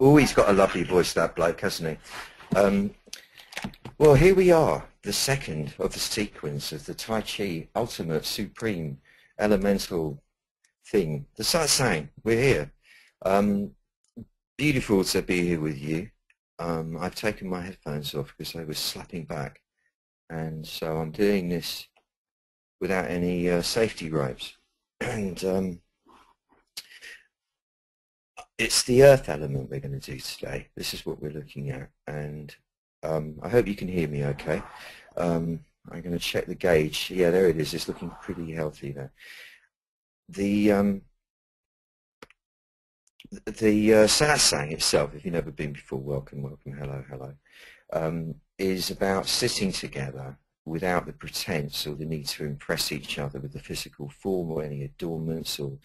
Oh, he's got a lovely voice, that bloke, hasn't he? Well, here we are, the second of the sequence of the Tai Chi ultimate, supreme, elemental thing, the satsang. We're here. Beautiful to be here with you. I've taken my headphones off because they were slapping back, and so I'm doing this without any safety ropes. And it's the earth element we're going to do today. This is what we're looking at, and I hope you can hear me okay. I'm going to check the gauge. Yeah, there it is. It's looking pretty healthy there. The satsang itself, if you've never been before, welcome, hello, is about sitting together without the pretense or the need to impress each other with the physical form or any adornments or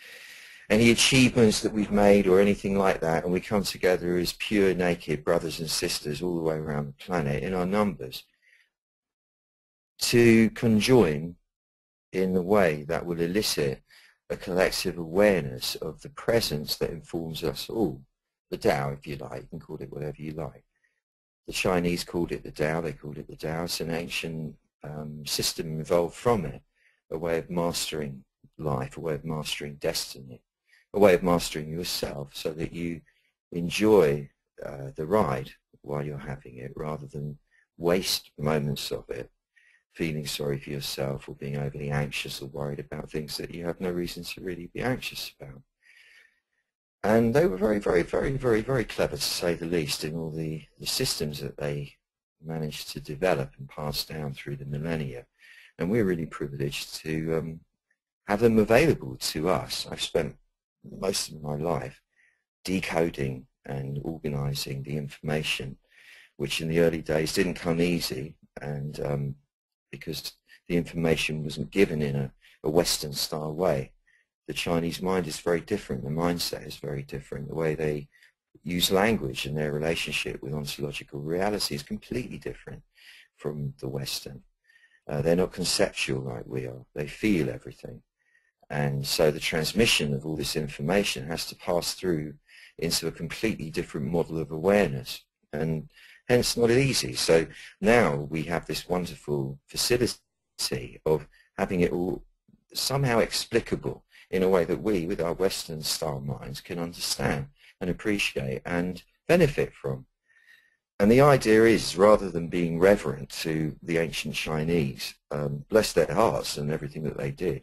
any achievements that we've made or anything like that, and we come together as pure naked brothers and sisters all the way around the planet in our numbers to conjoin in a way that will elicit a collective awareness of the presence that informs us all. The Tao, if you like, you can call it whatever you like. The Chinese called it the Tao, they called it the Tao. It's an ancient system evolved from it, a way of mastering life, a way of mastering destiny, a way of mastering yourself so that you enjoy the ride while you're having it rather than waste moments of it feeling sorry for yourself or being overly anxious or worried about things that you have no reason to really be anxious about. And they were very clever, to say the least, in all the systems that they managed to develop and pass down through the millennia. And we're really privileged to have them available to us. I've spent most of my life decoding and organizing the information, which in the early days didn't come easy, and because the information wasn't given in a Western style way. The Chinese mind is very different, the mindset is very different, the way they use language and their relationship with ontological reality is completely different from the Western. They're not conceptual like we are, they feel everything. And so the transmission of all this information has to pass through into a completely different model of awareness, and hence not easy. So now we have this wonderful facility of having it all somehow explicable in a way that we, with our Western style minds, can understand and appreciate and benefit from. And the idea is, rather than being reverent to the ancient Chinese, bless their hearts and everything that they did,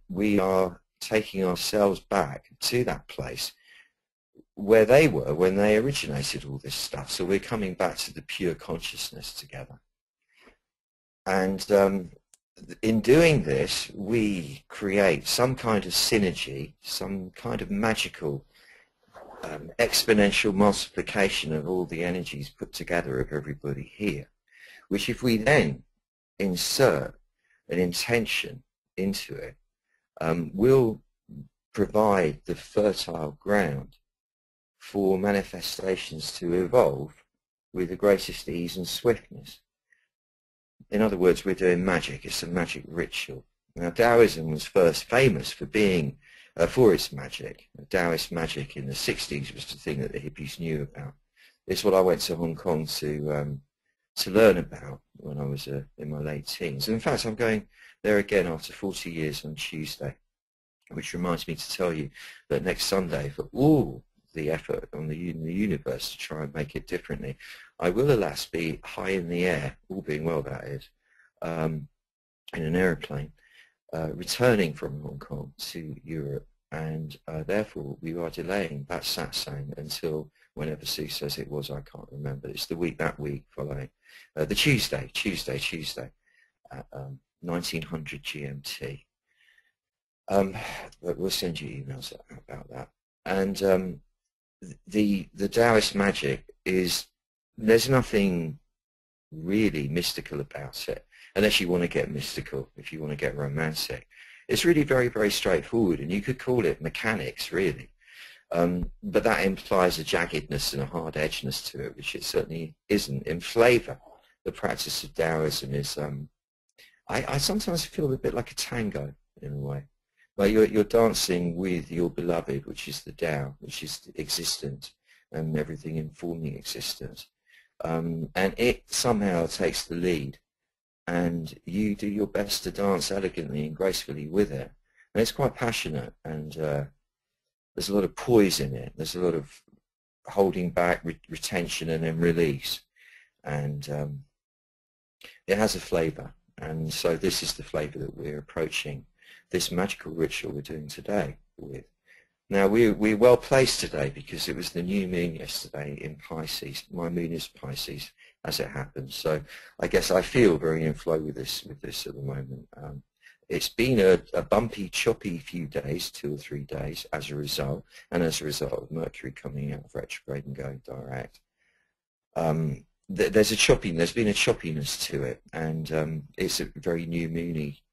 we are taking ourselves back to that place where they were when they originated all this stuff. So we're coming back to the pure consciousness together. And in doing this, we create some kind of synergy, some kind of magical exponential multiplication of all the energies put together of everybody here, which if we then insert an intention into it, will provide the fertile ground for manifestations to evolve with the greatest ease and swiftness. In other words, we're doing magic. It's a magic ritual. Now, Taoism was first famous for being for its magic. Taoist magic in the 60s was the thing that the hippies knew about. It's what I went to Hong Kong to learn about when I was in my late teens. And in fact, I'm going there again after 40 years on Tuesday, which reminds me to tell you that next Sunday, for all the effort on the universe to try and make it differently, I will, alas, be high in the air, all being well that is, in an aeroplane, returning from Hong Kong to Europe, and therefore we are delaying that satsang until whenever Sue says it was, I can't remember. It's the week, that week following, the Tuesday at 1900 GMT. But we'll send you emails about that. And the Taoist magic is, there's nothing really mystical about it, unless you want to get mystical, if you want to get romantic. It's really very straightforward, and you could call it mechanics, really. But that implies a jaggedness and a hard edgeness to it, which it certainly isn't. In flavor, the practice of Taoism is, I sometimes feel a bit like a tango, in a way. Like you're dancing with your beloved, which is the Tao, which is existent, and everything informing existence. And it somehow takes the lead, and you do your best to dance elegantly and gracefully with it. And it's quite passionate, and there's a lot of poise in it. There's a lot of holding back, retention, and then release. And it has a flavour. And so this is the flavour that we're approaching this magical ritual we're doing today with. Now, we're well placed today because it was the new moon yesterday in Pisces. My moon is Pisces, as it happens. So I guess I feel very in flow with this at the moment. It's been a bumpy, choppy few days, 2 or 3 days, as a result, and as a result of Mercury coming out of retrograde and going direct. There's been a choppiness to it, and it's a very new moony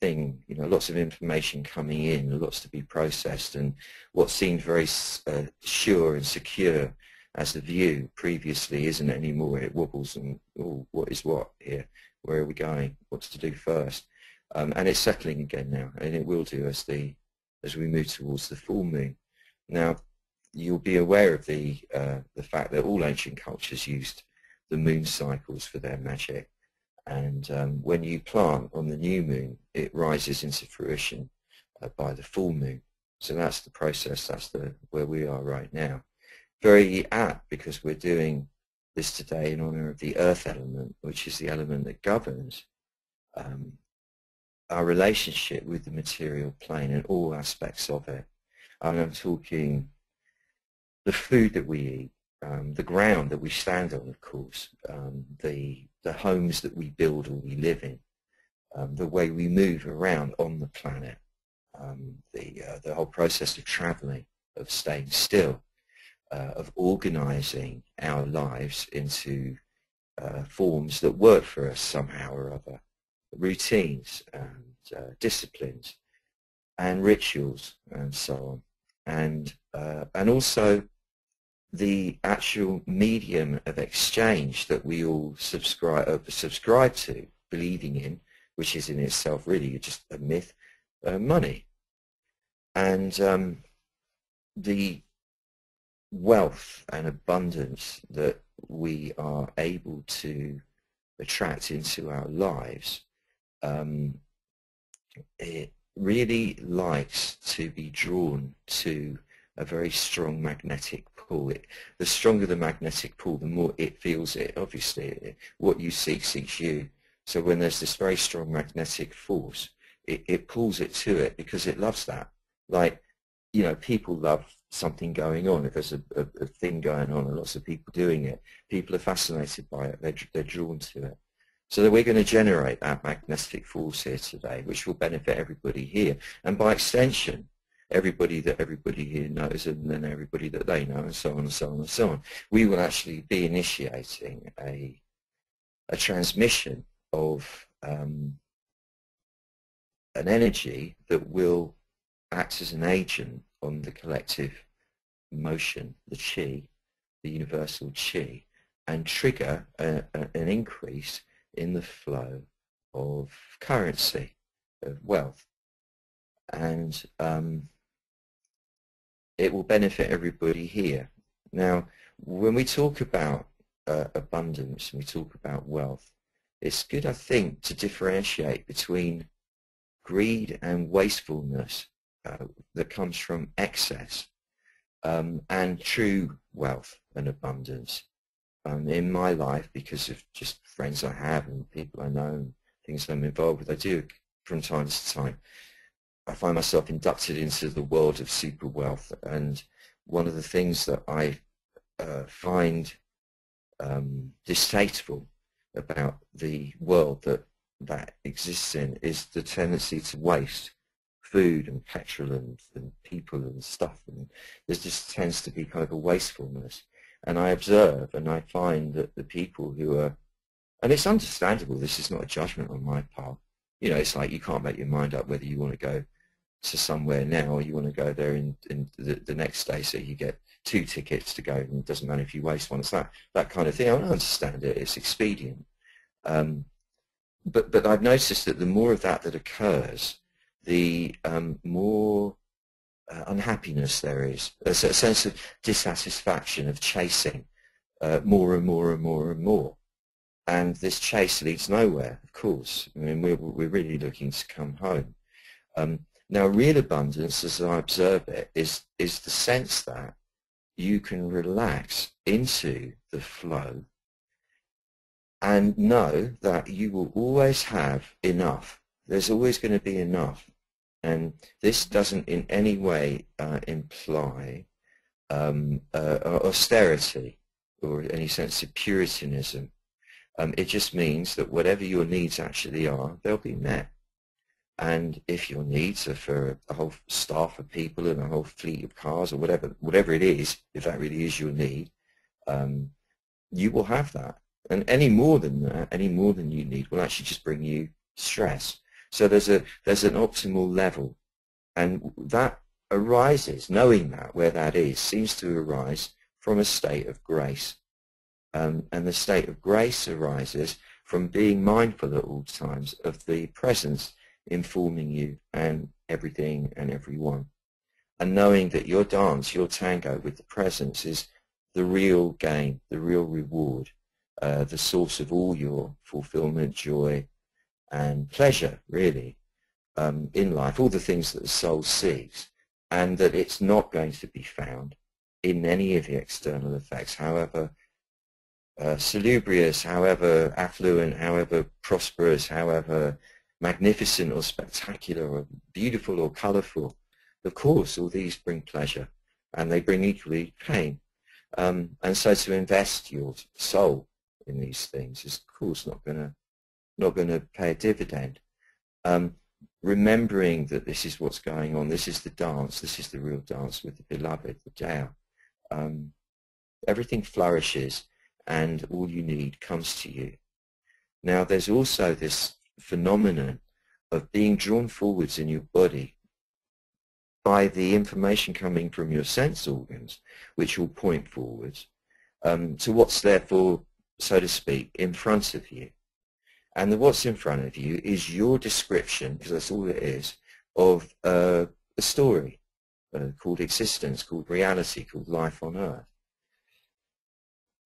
thing. You know, lots of information coming in, lots to be processed, and what seemed very sure and secure as the view previously isn't anymore. It wobbles, and oh, what is what here? Where are we going? What's to do first? And it's settling again now, and it will do as we move towards the full moon. Now, you'll be aware of the fact that all ancient cultures used the moon cycles for their magic, and when you plant on the new moon, it rises into fruition by the full moon. So that's the process. That's where we are right now. Very apt, because we're doing this today in honor of the earth element, which is the element that governs our relationship with the material plane and all aspects of it. And I'm talking the food that we eat, the ground that we stand on, of course, the homes that we build or we live in, the way we move around on the planet, the whole process of traveling, of staying still, of organizing our lives into forms that work for us somehow or other, routines and disciplines and rituals and so on, and also the actual medium of exchange that we all subscribe to, believing in, which is in itself really just a myth, money. And the wealth and abundance that we are able to attract into our lives, it really likes to be drawn to a very strong magnetic pull. The stronger the magnetic pull, the more it feels it. Obviously, what you seek seeks you. So when there's this very strong magnetic force, it pulls it to it because it loves that. Like, you know, people love something going on. If there's a thing going on and lots of people doing it, people are fascinated by it. They're drawn to it. So that we're going to generate that magnetic force here today, which will benefit everybody here, and by extension, everybody that everybody here knows, and then everybody that they know, and so on and so on and so on. We will actually be initiating a transmission of an energy that will act as an agent on the collective motion, the chi, the universal chi, and trigger an increase in the flow of currency, of wealth. And it will benefit everybody here. Now, when we talk about abundance, and we talk about wealth, it's good, I think, to differentiate between greed and wastefulness that comes from excess and true wealth and abundance. In my life, because of just friends I have and people I know and things I'm involved with, I do from time to time, I find myself inducted into the world of super wealth. And one of the things that I find distasteful about the world that exists in is the tendency to waste food and petrol and people and stuff. And there just tends to be kind of a wastefulness. And I observe and I find that the people who are, and it's understandable, this is not a judgment on my part, you know, it's like you can't make your mind up whether you want to go to somewhere now or you want to go there in the next day, so you get 2 tickets to go, and it doesn't matter if you waste one. It's that kind of thing. I understand it, it's expedient. But I've noticed that the more of that occurs, the more unhappiness there is, a sense of dissatisfaction, of chasing more and more and more and more. And this chase leads nowhere, of course. I mean, we're really looking to come home. Now, real abundance, as I observe it, is the sense that you can relax into the flow and know that you will always have enough. There's always going to be enough. And this doesn't in any way imply austerity or any sense of puritanism. It just means that whatever your needs actually are, they'll be met. And if your needs are for a whole staff of people and a whole fleet of cars or whatever it is, if that really is your need, you will have that. And any more than that, any more than you need, will actually just bring you stress. So there's an optimal level, and that arises, knowing that where that is, seems to arise from a state of grace. And the state of grace arises from being mindful at all times of the presence informing you and everything and everyone, and knowing that your dance, your tango with the presence is the real game, the real reward, the source of all your fulfillment, joy, and pleasure, really, in life, all the things that the soul seeks, and that it's not going to be found in any of the external effects, however salubrious, however affluent, however prosperous, however magnificent or spectacular or beautiful or colourful. Of course, all these bring pleasure, and they bring equally pain. And so to invest your soul in these things is, of course, not going to pay a dividend. Remembering that this is what's going on, this is the dance, this is the real dance with the beloved, the Tao. Everything flourishes, and all you need comes to you. Now, there's also this phenomenon of being drawn forwards in your body by the information coming from your sense organs, which will point forwards to what's therefore, so to speak, in front of you. And what's in front of you is your description, because that's all it is, of a story called existence, called reality, called life on earth.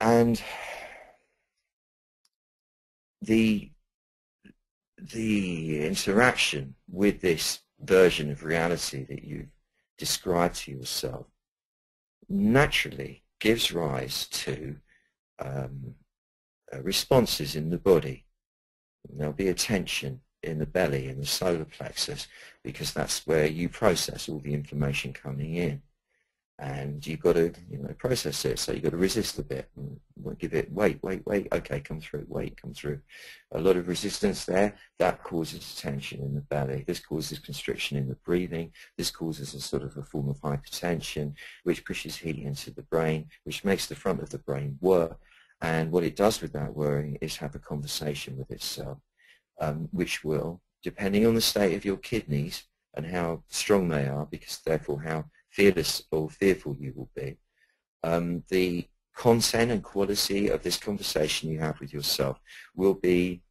And the interaction with this version of reality that you've described to yourself naturally gives rise to responses in the body. And there'll be a tension in the belly, in the solar plexus, because that's where you process all the information coming in. And you've got to, process it. So you've got to resist a bit. And give it, wait, okay, come through, come through. A lot of resistance there, that causes tension in the belly. This causes constriction in the breathing. This causes a sort of a form of hypertension, which pushes heat into the brain, which makes the front of the brain work. And what it does with that worrying is have a conversation with itself, which will, depending on the state of your kidneys and how strong they are, because therefore how fearless or fearful you will be, the content and quality of this conversation you have with yourself will be,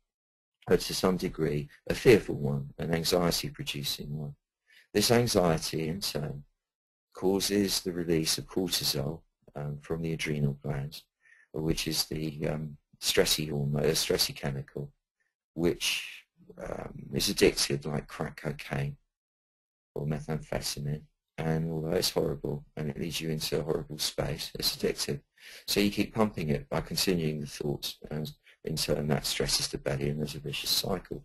to some degree, a fearful one, an anxiety-producing one. This anxiety, in turn, causes the release of cortisol from the adrenal glands, which is the stressy hormone, stressy chemical, which is addictive like crack cocaine or methamphetamine. And although it's horrible and it leads you into a horrible space, it's addictive. So you keep pumping it by continuing the thoughts, and in turn that stresses the belly, and there's a vicious cycle.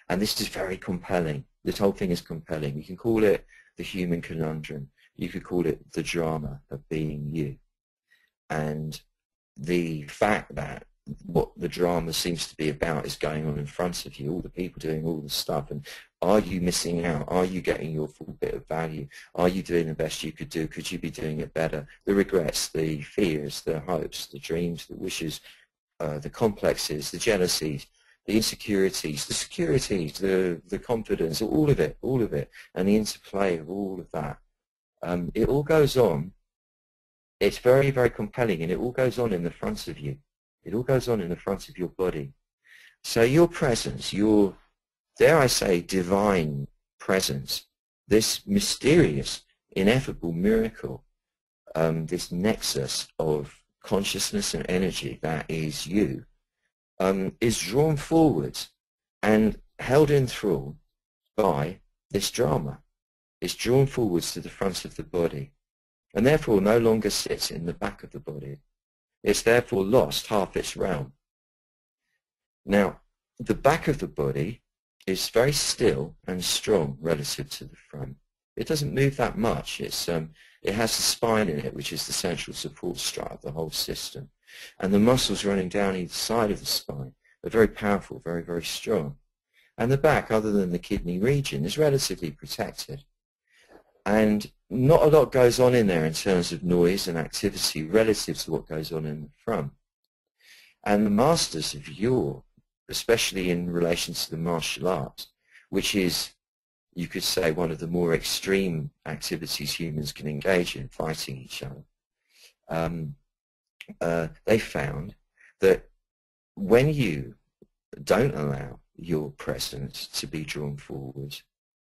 And this is very compelling. This whole thing is compelling. You can call it the human conundrum. You could call it the drama of being you. And the fact that what the drama seems to be about is going on in front of you, all the people doing all the stuff, and are you missing out? Are you getting your full bit of value? Are you doing the best you could do? Could you be doing it better? The regrets, the fears, the hopes, the dreams, the wishes, the complexes, the jealousies, the insecurities, the securities, the confidence, all of it, and the interplay of all of that. It all goes on. It's very, very compelling, and it all goes on in the front of you. It all goes on in the front of your body. So your presence, your, dare I say, divine presence, this mysterious ineffable miracle, this nexus of consciousness and energy that is you, is drawn forwards and held in thrall by this drama. It's drawn forwards to the front of the body, and therefore no longer sits in the back of the body. It's therefore lost half its realm. Now, the back of the body is very still and strong relative to the front. It doesn't move that much. It has the spine in it, which is the central support strata of the whole system. And the muscles running down either side of the spine are very powerful, very, very strong. And the back, other than the kidney region, is relatively protected. And not a lot goes on in there in terms of noise and activity relative to what goes on in the front. And the masters of yore, especially in relation to the martial arts, which is, you could say, one of the more extreme activities humans can engage in, fighting each other, they found that when you don't allow your presence to be drawn forward,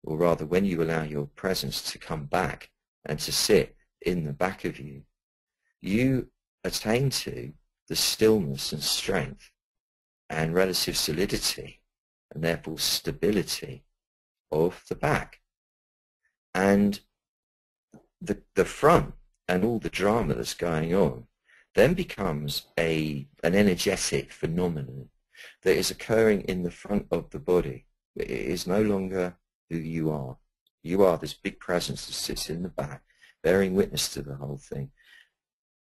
or rather when you allow your presence to come back and to sit in the back of you, you attain to the stillness and strength and relative solidity, and therefore stability of the back. And the front and all the drama that's going on then becomes an energetic phenomenon that is occurring in the front of the body. It is no longer who you are. You are this big presence that sits in the back, bearing witness to the whole thing,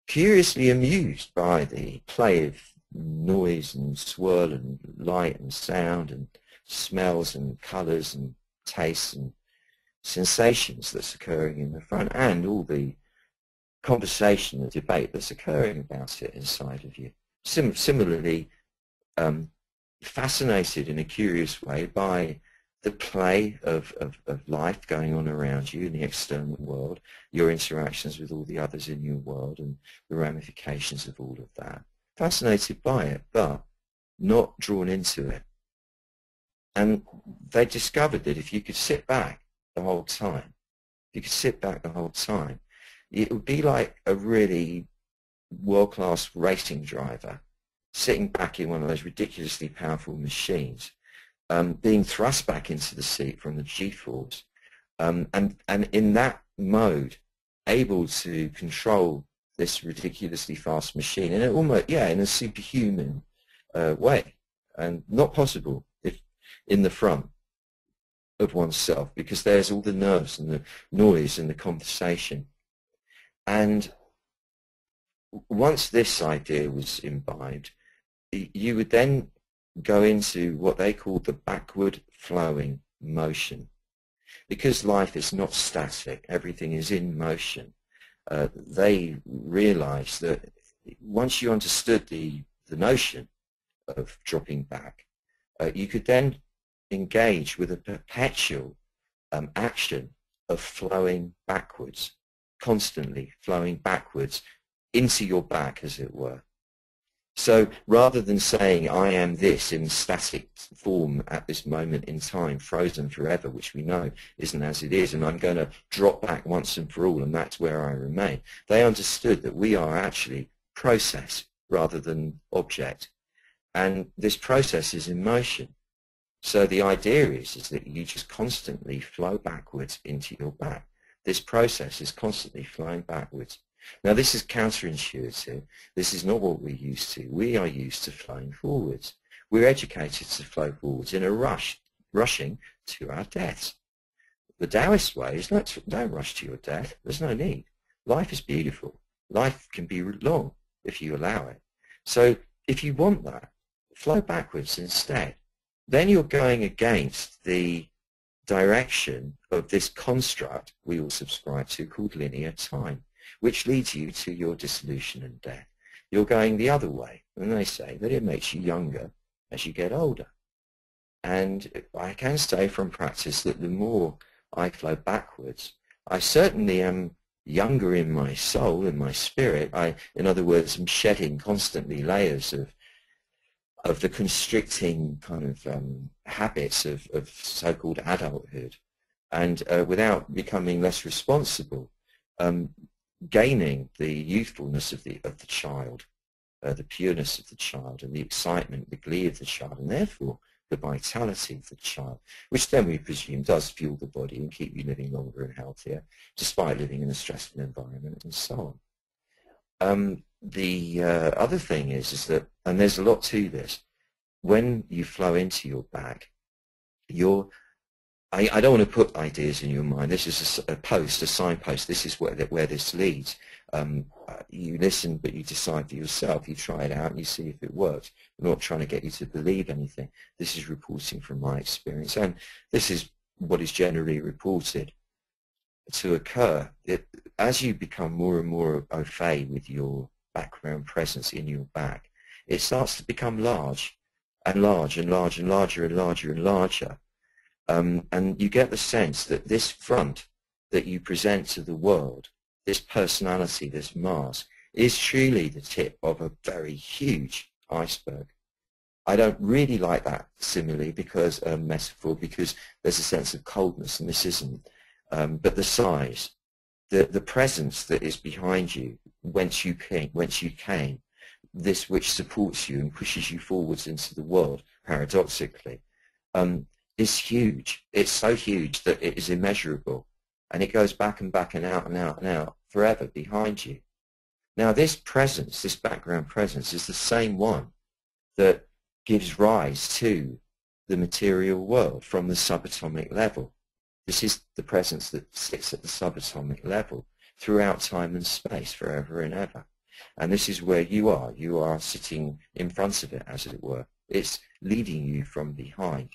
curiously amused by the play of noise and swirl and light and sound and smells and colours and tastes and sensations that's occurring in the front, and all the conversation and debate that's occurring about it inside of you. Similarly, fascinated in a curious way by the play of life going on around you in the external world, your interactions with all the others in your world and the ramifications of all of that. Fascinated by it, but not drawn into it. And they discovered that if you could sit back the whole time, it would be like a really world-class racing driver sitting back in one of those ridiculously powerful machines, being thrust back into the seat from the G-force, and in that mode, able to control this ridiculously fast machine in a superhuman way, and not possible if in the front of oneself, because there's all the nerves and the noise and the conversation. And once this idea was imbibed, you would then go into what they call the backward flowing motion, because life is not static, everything is in motion. They realized that once you understood the notion of dropping back, you could then engage with a perpetual action of flowing backwards, constantly flowing backwards into your back, as it were. So rather than saying, I am this in static form at this moment in time, frozen forever, which we know isn't as it is, and I'm going to drop back once and for all, and that's where I remain, they understood that we are actually process rather than object. And this process is in motion. So the idea is that you just constantly flow backwards into your back. This process is constantly flowing backwards. Now, this is counterintuitive. This is not what we're used to. We are used to flowing forwards. We're educated to flow forwards in a rushing to our deaths. The Taoist way is don't rush to your death. There's no need. Life is beautiful. Life can be long if you allow it. So if you want that, flow backwards instead. Then you're going against the direction of this construct we all subscribe to called linear time, which leads you to your dissolution and death. You're going the other way, and they say that it makes you younger as you get older. And I can say from practice that the more I flow backwards, I certainly am younger in my soul, in my spirit. In other words, I'm shedding constantly layers of the constricting kind of habits of so-called adulthood. and without becoming less responsible, gaining the youthfulness of the child, the pureness of the child, and the excitement, the glee of the child, and therefore the vitality of the child, which then we presume does fuel the body and keep you living longer and healthier, despite living in a stressful environment, and so on. The other thing is that, and there's a lot to this, when you flow into your back, I don't want to put ideas in your mind. This is a signpost. This is where this leads. You listen, but you decide for yourself. You try it out and you see if it works. I'm not trying to get you to believe anything. This is reporting from my experience, and this is what is generally reported to occur. As you become more and more au fait with your background presence in your back, it starts to become large and large and large and larger and larger and larger. And you get the sense that this front that you present to the world, this personality, this mask, is truly the tip of a very huge iceberg. I don't really like that simile, because metaphor, because there's a sense of coldness, and this isn't. But the size, the presence that is behind you, whence you came, this which supports you and pushes you forwards into the world, paradoxically, is huge. It's so huge that it is immeasurable, and it goes back and back and out and out and out forever behind you. Now this presence, this background presence, is the same one that gives rise to the material world from the subatomic level. This is the presence that sits at the subatomic level throughout time and space, forever and ever. And this is where you are. You are sitting in front of it, as it were. It's leading you from behind.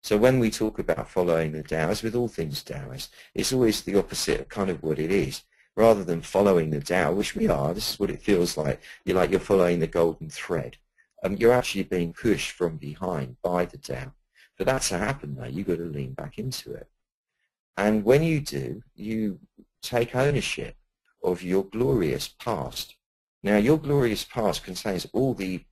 So when we talk about following the Tao, as with all things Taoist, it's always the opposite of kind of what it is. Rather than following the Tao, which we are, this is what it feels like. You're following the golden thread. You're actually being pushed from behind by the Tao. For that to happen, though, you've got to lean back into it. And when you do, you take ownership of your glorious past. Now, your glorious past contains all the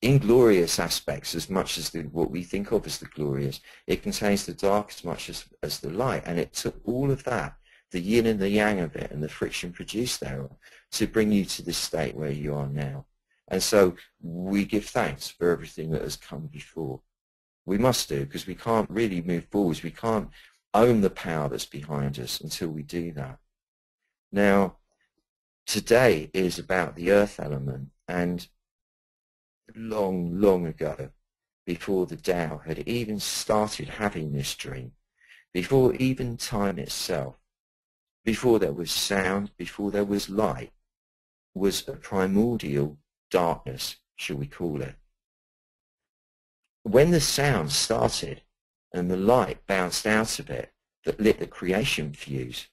inglorious aspects as much as what we think of as the glorious. It contains the dark as much as the light, and it took all of that, the yin and the yang of it, and the friction produced thereof, to bring you to this state where you are now. And so we give thanks for everything that has come before. We must do, because we can't really move forwards. We can't own the power that's behind us until we do that. Now, today is about the earth element, and long, long ago, before the Tao had even started having this dream, before even time itself, before there was sound, before there was light, was a primordial darkness, shall we call it. When the sound started and the light bounced out of it that lit the creation fuse,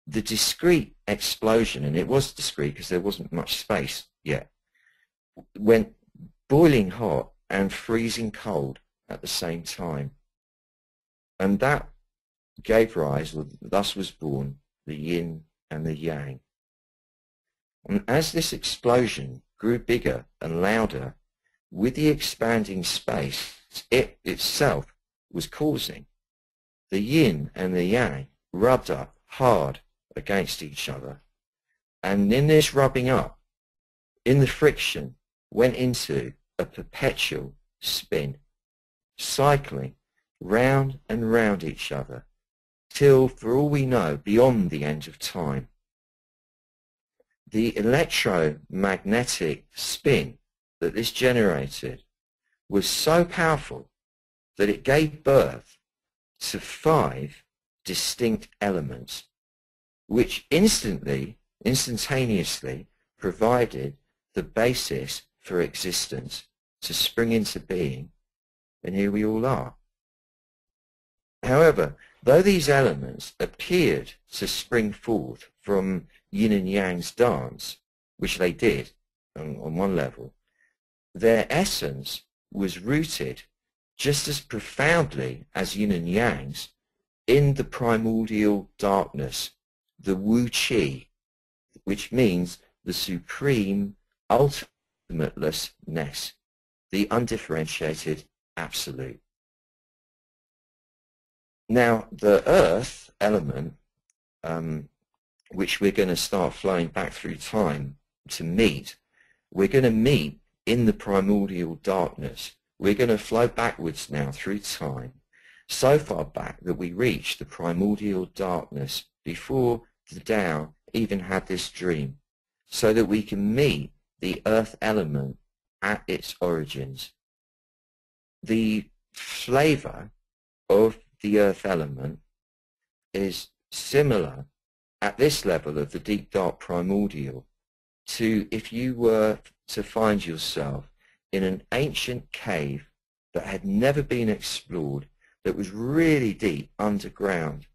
the discrete explosion, and it was discrete because there wasn't much space yet, went boiling hot and freezing cold at the same time. And that gave rise, or thus was born, the yin and the yang. And as this explosion grew bigger and louder, with the expanding space it itself was causing, the yin and the yang rubbed up hard against each other. And in this rubbing up, in the friction, went into a perpetual spin, cycling round and round each other, till, for all we know, beyond the end of time, the electromagnetic spin that this generated was so powerful that it gave birth to 5 distinct elements, which instantaneously provided the basis for existence to spring into being, and here we all are. However, though these elements appeared to spring forth from yin and yang's dance, which they did on one level, their essence was rooted just as profoundly as yin and yang's in the primordial darkness, the Wu Qi, which means the supreme ultimately-ness, the undifferentiated absolute. Now, the earth element, which we're going to start flowing back through time to meet, we're going to meet in the primordial darkness. We're going to flow backwards now through time, so far back that we reach the primordial darkness before the Tao even had this dream, so that we can meet the earth element at its origins. The flavor of the earth element is similar at this level of the deep dark primordial to if you were to find yourself in an ancient cave that had never been explored, that was really deep underground,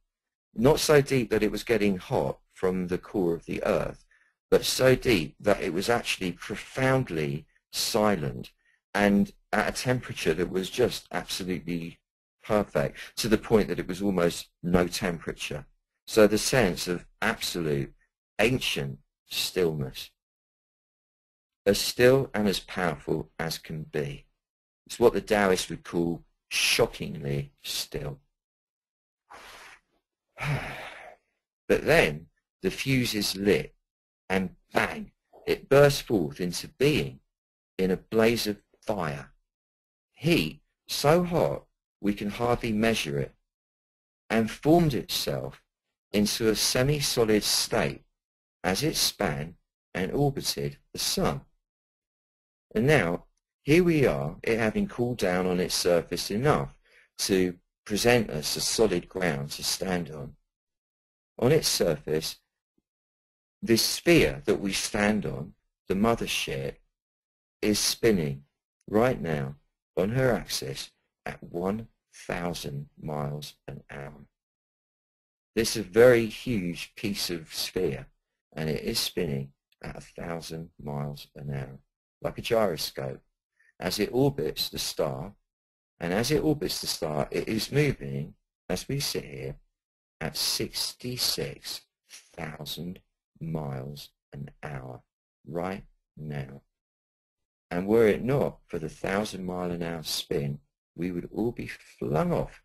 not so deep that it was getting hot from the core of the earth, but so deep that it was actually profoundly silent and at a temperature that was just absolutely perfect, to the point that it was almost no temperature. So the sense of absolute ancient stillness, as still and as powerful as can be. It's what the Taoists would call shockingly still. But then the fuse is lit, and bang, it bursts forth into being in a blaze of fire. Heat so hot we can hardly measure it, and formed itself into a semi-solid state as it span and orbited the sun. And now, here we are, it having cooled down on its surface enough to present us a solid ground to stand on. On its surface, this sphere that we stand on, the mothership, is spinning right now on her axis at 1,000 miles an hour. This is a very huge piece of sphere, and it is spinning at 1,000 miles an hour, like a gyroscope, as it orbits the star. And as it orbits the star, it is moving, as we sit here, at 66,000 miles an hour right now. And were it not for the 1,000-mile-an-hour spin, we would all be flung off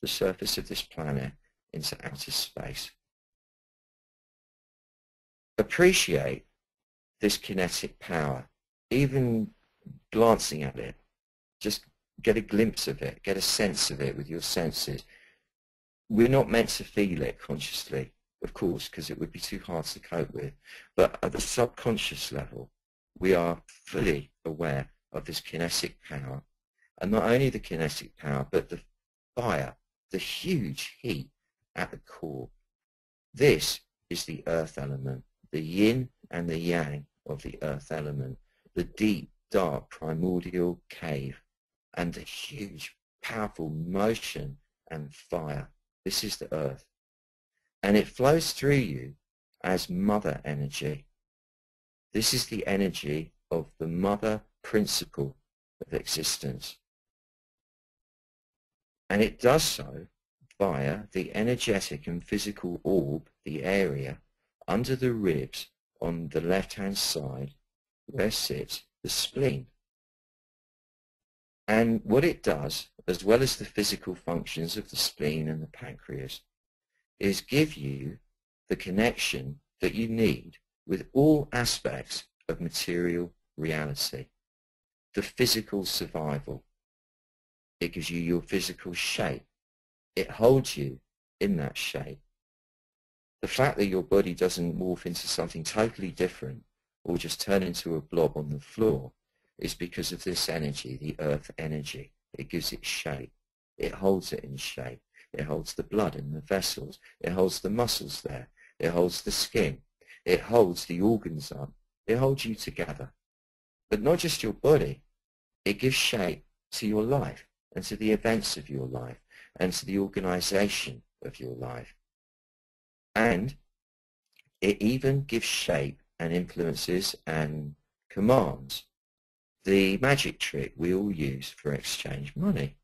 the surface of this planet into outer space. Appreciate this kinetic power, even glancing at it. Just get a glimpse of it, get a sense of it with your senses. We're not meant to feel it consciously, of course, because it would be too hard to cope with. But at the subconscious level, we are fully aware of this kinetic power. And not only the kinetic power, but the fire, the huge heat at the core. This is the earth element, the yin and the yang of the earth element, the deep, dark, primordial cave, and the huge, powerful motion and fire. This is the earth. And it flows through you as mother energy. This is the energy of the mother principle of existence. And it does so via the energetic and physical orb, the area under the ribs on the left-hand side where sits the spleen. And what it does, as well as the physical functions of the spleen and the pancreas, is give you the connection that you need with all aspects of material reality. The physical survival. It gives you your physical shape. It holds you in that shape. The fact that your body doesn't morph into something totally different or just turn into a blob on the floor is because of this energy, the earth energy. It gives it shape. It holds it in shape. It holds the blood in the vessels. It holds the muscles there. It holds the skin. It holds the organs up. It holds you together. But not just your body. It gives shape to your life and to the events of your life and to the organization of your life. And it even gives shape and influences and commands the magic trick we all use for exchange money.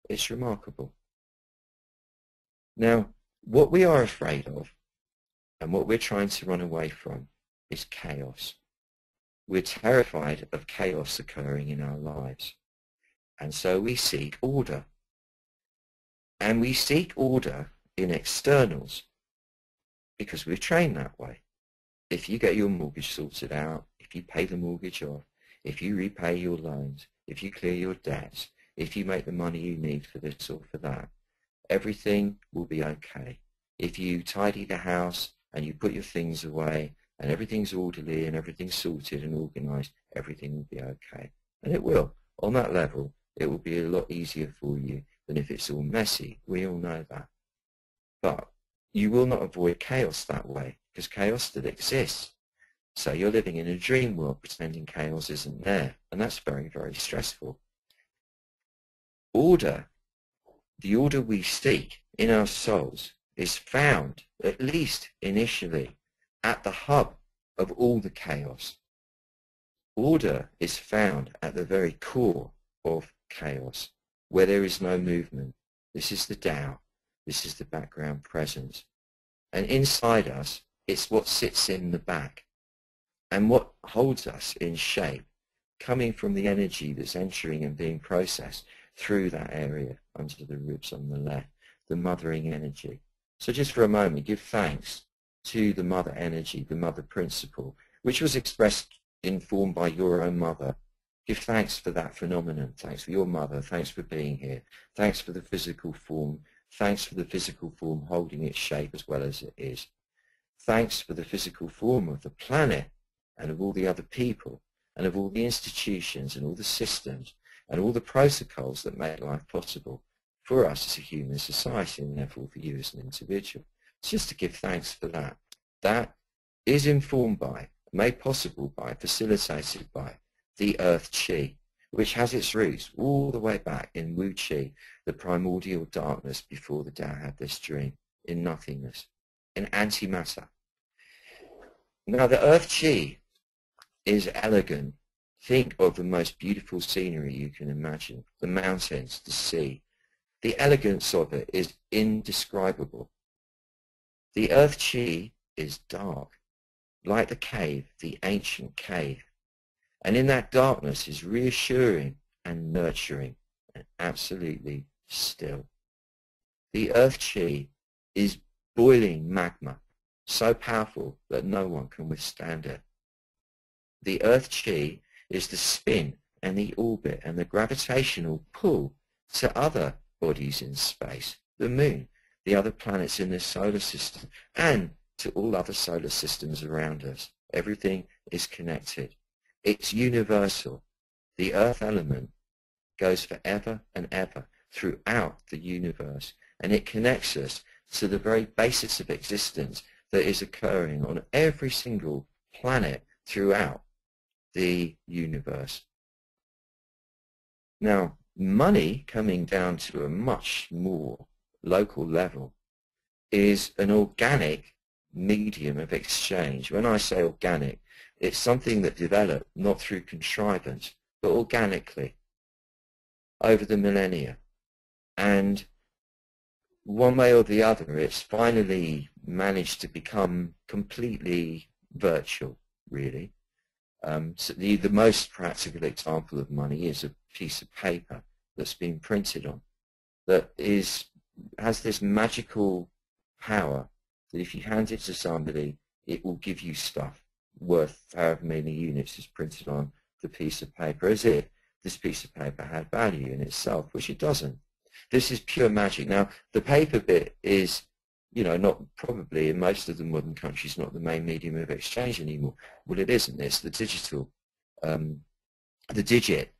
It's remarkable. Now, what we are afraid of and what we're trying to run away from is chaos. We're terrified of chaos occurring in our lives. And so we seek order. And we seek order in externals because we're trained that way. If you get your mortgage sorted out, if you pay the mortgage off, if you repay your loans, if you clear your debts, if you make the money you need for this or for that, everything will be okay. If you tidy the house and you put your things away and everything's orderly and everything's sorted and organized, everything will be okay. And it will. On that level, it will be a lot easier for you than if it's all messy. We all know that. But you will not avoid chaos that way, because chaos still exists. So you're living in a dream world pretending chaos isn't there, and that's very, very stressful. Order, the order we seek in our souls, is found, at least initially, at the hub of all the chaos. Order is found at the very core of chaos, where there is no movement. This is the Tao. This is the background presence. And inside us, it's what sits in the back and what holds us in shape, coming from the energy that's entering and being processed through that area under the ribs on the left, the mothering energy. So just for a moment, give thanks to the mother energy, the mother principle, which was expressed, informed by your own mother. Give thanks for that phenomenon. Thanks for your mother. Thanks for being here. Thanks for the physical form. Thanks for the physical form holding its shape as well as it is. Thanks for the physical form of the planet and of all the other people and of all the institutions and all the systems and all the protocols that make life possible for us as a human society and therefore for you as an individual. It's just to give thanks for that. That is informed by, made possible by, facilitated by the Earth Chi, which has its roots all the way back in Wu Chi, the primordial darkness before the Tao had this dream, in nothingness, in antimatter. Now the Earth Chi is elegant. Think of the most beautiful scenery you can imagine, the mountains, the sea. The elegance of it is indescribable. The Earth Chi is dark, like the cave, the ancient cave. And in that darkness is reassuring and nurturing and absolutely still. The Earth Chi is boiling magma, so powerful that no one can withstand it. The Earth Chi is the spin and the orbit and the gravitational pull to other bodies in space, the moon, the other planets in this solar system, and to all other solar systems around us. Everything is connected. It's universal. The earth element goes forever and ever throughout the universe, and it connects us to the very basis of existence that is occurring on every single planet throughout the universe. Now, money, coming down to a much more local level, is an organic medium of exchange. When I say organic, it's something that developed not through contrivance, but organically over the millennia. And one way or the other, it's finally managed to become completely virtual, really. So the most practical example of money is a piece of paper that's been printed on, that has this magical power that if you hand it to somebody, it will give you stuff worth however many units is printed on the piece of paper, as if this piece of paper had value in itself, which it doesn't. This is pure magic. Now, the paper bit is, not probably in most of the modern countries, not the main medium of exchange anymore. Well, it isn't. It's the digital, the digit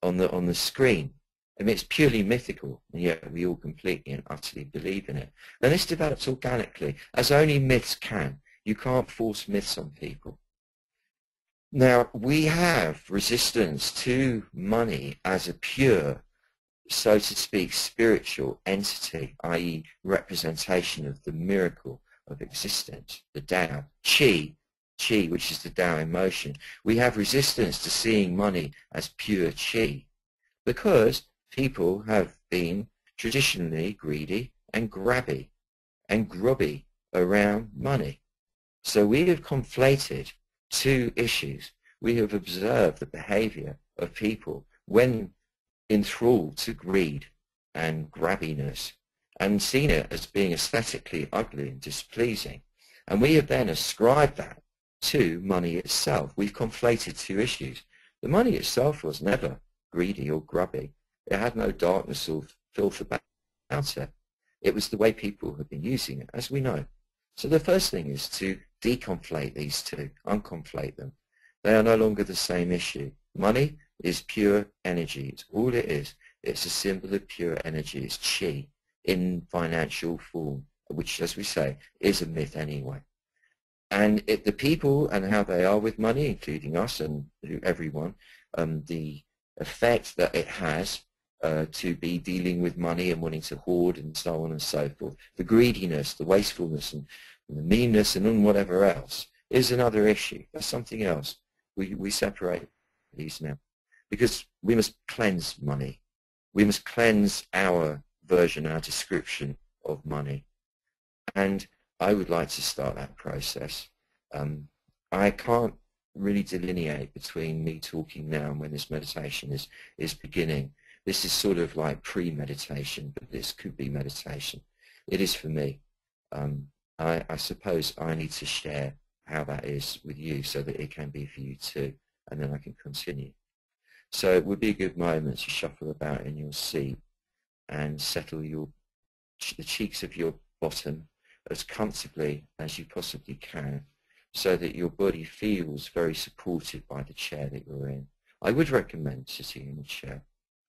on the screen. I mean, it's purely mythical, and yet we all completely and utterly believe in it. And this develops organically, as only myths can. You can't force myths on people. Now, we have resistance to money as a pure, so to speak, spiritual entity, i.e. representation of the miracle of existence, the Tao, Qi, which is the Tao in motion. We have resistance to seeing money as pure Qi because people have been traditionally greedy and grabby and grubby around money. So we have conflated two issues. We have observed the behavior of people when enthralled to greed and grabbiness and seen it as being aesthetically ugly and displeasing. And we have then ascribed that to money itself. We've conflated two issues. The money itself was never greedy or grubby. It had no darkness or filth about it. It was the way people have been using it, as we know. So the first thing is to deconflate these two, unconflate them. They are no longer the same issue. Money is pure energy. It's all it is. It's a symbol of pure energy. It's chi in financial form, which, as we say, is a myth anyway. And the people and how they are with money, including us and everyone, the effect that it has to be dealing with money and wanting to hoard and so on and so forth, the greediness, the wastefulness and the meanness and whatever else is another issue. That's something else. We separate these now because we must cleanse money. We must cleanse our version, our description of money. And I would like to start that process. I can't really delineate between me talking now and when this meditation is beginning. This is sort of like pre-meditation, but this could be meditation. It is for me. I suppose I need to share how that is with you so that it can be for you too, and then I can continue. So it would be a good moment to shuffle about in your seat and settle the cheeks of your bottom as comfortably as you possibly can so that your body feels very supported by the chair that you're in. I would recommend sitting in a chair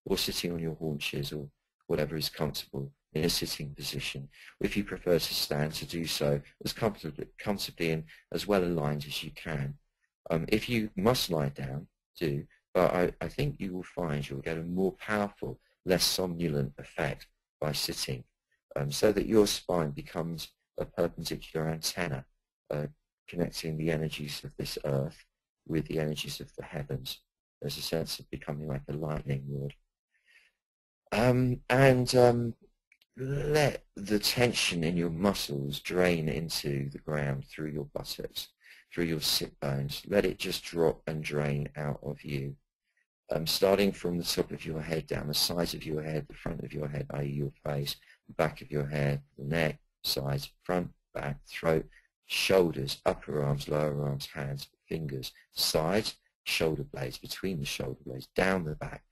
or sitting on your haunches or whatever is comfortable in a sitting position. If you prefer to stand, to do so as comfortably and as well aligned as you can. If you must lie down, do, but I think you will find you'll get a more powerful, less somnolent effect by sitting, so that your spine becomes a perpendicular antenna connecting the energies of this earth with the energies of the heavens. There's a sense of becoming like a lightning rod. Let the tension in your muscles drain into the ground through your buttocks, through your sit bones. Let it just drop and drain out of you. Starting from the top of your head, down the sides of your head, the front of your head, i.e. your face, the back of your head, the neck, sides, front, back, throat, shoulders, upper arms, lower arms, hands, fingers, sides, shoulder blades, between the shoulder blades, down the back,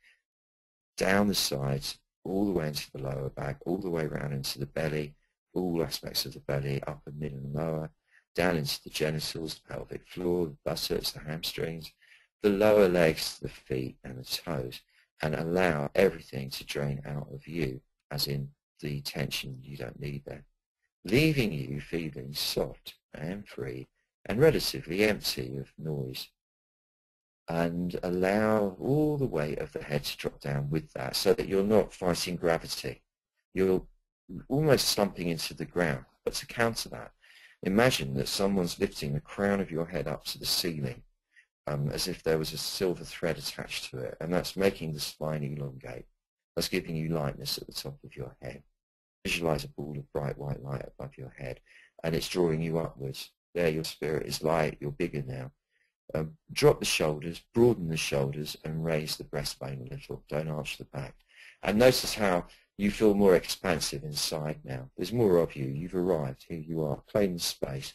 down the sides, all the way into the lower back, all the way around into the belly, all aspects of the belly, upper, mid and lower, down into the genitals, the pelvic floor, the buttocks, the hamstrings, the lower legs, the feet and the toes, and allow everything to drain out of you, as in the tension you don't need there, leaving you feeling soft and free and relatively empty of noise. And allow all the weight of the head to drop down with that so that you're not fighting gravity. You're almost slumping into the ground. But to counter that, imagine that someone's lifting the crown of your head up to the ceiling as if there was a silver thread attached to it, and that's making the spine elongate. That's giving you lightness at the top of your head. Visualize a ball of bright white light above your head, and it's drawing you upwards. There, your spirit is light. You're bigger now. Drop the shoulders, broaden the shoulders, and raise the breastbone a little. Don't arch the back. And notice how you feel more expansive inside now. There's more of you. You've arrived. Here you are. Claim the space.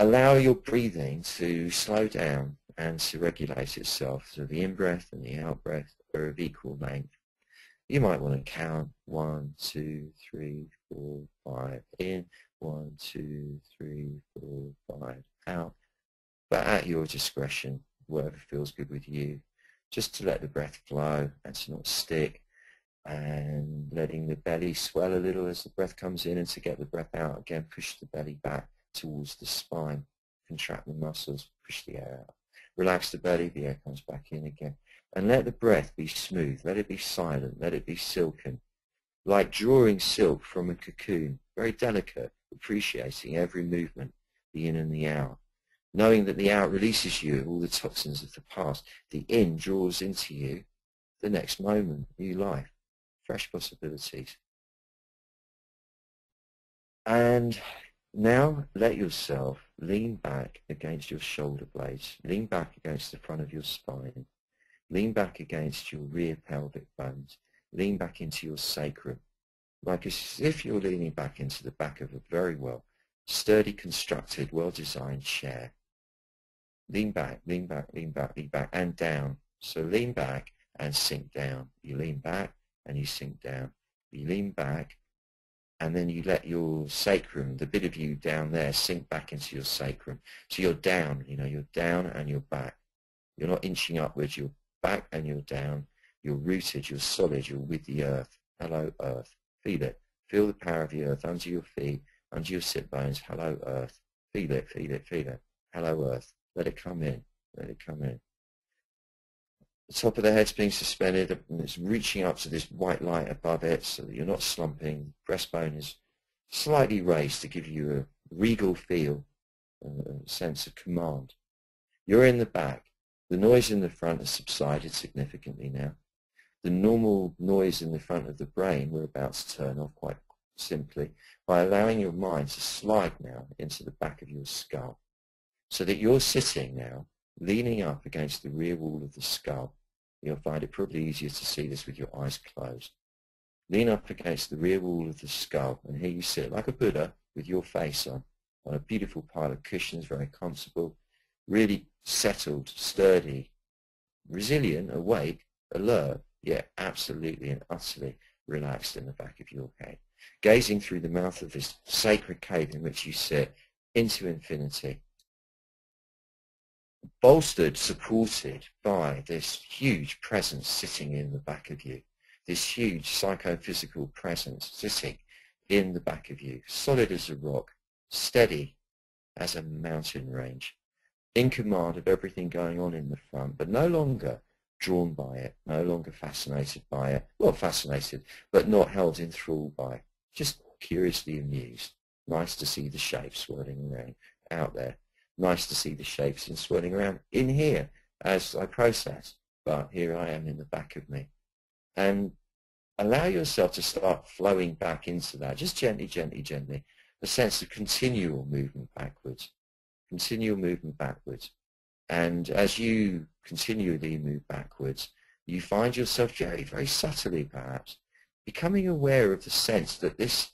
Allow your breathing to slow down and to regulate itself. So the in-breath and the out-breath are of equal length. You might want to count 1, 2, 3, 4, 5 in, 1, 2, 3, 4, 5 out. But at your discretion, whatever feels good with you, just to let the breath flow and to not stick, and letting the belly swell a little as the breath comes in, and to get the breath out again, push the belly back towards the spine, contract the muscles, push the air out. Relax the belly, the air comes back in again. And let the breath be smooth, let it be silent, let it be silken, like drawing silk from a cocoon, very delicate, appreciating every movement, the in and the out. Knowing that the out releases you of all the toxins of the past, the in draws into you the next moment, new life, fresh possibilities. And now let yourself lean back against your shoulder blades, lean back against the front of your spine, lean back against your rear pelvic bones, lean back into your sacrum, like as if you're leaning back into the back of a very well sturdy, constructed, well-designed chair. Lean back, lean back, lean back, lean back, and down. So lean back and sink down. You lean back and you sink down. You lean back and then you let your sacrum, the bit of you down there, sink back into your sacrum. So you're down, you're down and you're back. You're not inching upwards, you're back and you're down. You're rooted, you're solid, you're with the earth. Hello, earth. Feel it. Feel the power of the earth under your feet, under your sit bones. Hello, earth. Feel it, feel it, feel it. Hello, earth. Let it come in. Let it come in. The top of the head's being suspended, and it's reaching up to this white light above it so that you're not slumping. Breastbone is slightly raised to give you a regal feel, a sense of command. You're in the back. The noise in the front has subsided significantly now. The normal noise in the front of the brain we're about to turn off quite simply by allowing your mind to slide now into the back of your skull, so that you're sitting now leaning up against the rear wall of the skull. You'll find it probably easier to see this with your eyes closed. Lean up against the rear wall of the skull, and here you sit like a Buddha with your face on a beautiful pile of cushions, very comfortable, really settled, sturdy, resilient, awake, alert, yet absolutely and utterly relaxed in the back of your head, gazing through the mouth of this sacred cave in which you sit into infinity, bolstered, supported by this huge presence sitting in the back of you, this huge psychophysical presence sitting in the back of you, solid as a rock, steady as a mountain range, in command of everything going on in the front, but no longer drawn by it, no longer fascinated by it, well, fascinated, but not held in thrall by it, just curiously amused. Nice to see the shapes swirling around out there. Nice to see the shapes and swirling around in here as I process, but here I am in the back of me. And allow yourself to start flowing back into that, just gently, gently, gently, a sense of continual movement backwards, continual movement backwards. And as you continually move backwards, you find yourself very, very subtly perhaps becoming aware of the sense that this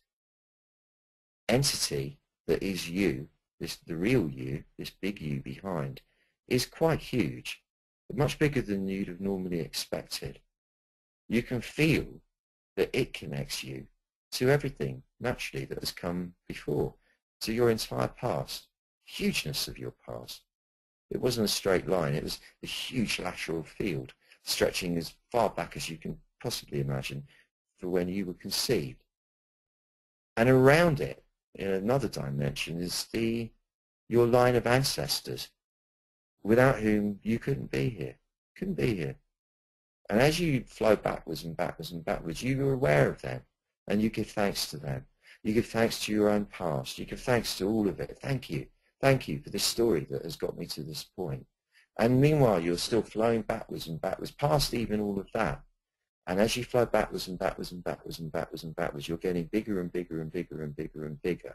entity that is you, the real you, this big you behind, is quite huge, but much bigger than you'd have normally expected. You can feel that it connects you to everything naturally that has come before, to your entire past, hugeness of your past. It wasn't a straight line, it was a huge lateral field stretching as far back as you can possibly imagine for when you were conceived. And around it, in another dimension, is your line of ancestors, without whom you couldn't be here, And as you flow backwards and backwards and backwards, you are aware of them, and you give thanks to them. You give thanks to your own past. You give thanks to all of it. Thank you. Thank you for this story that has got me to this point. And meanwhile, you're still flowing backwards and backwards, past even all of that. And as you flow backwards and backwards and backwards and backwards and backwards, you're getting bigger and bigger and bigger and bigger and bigger,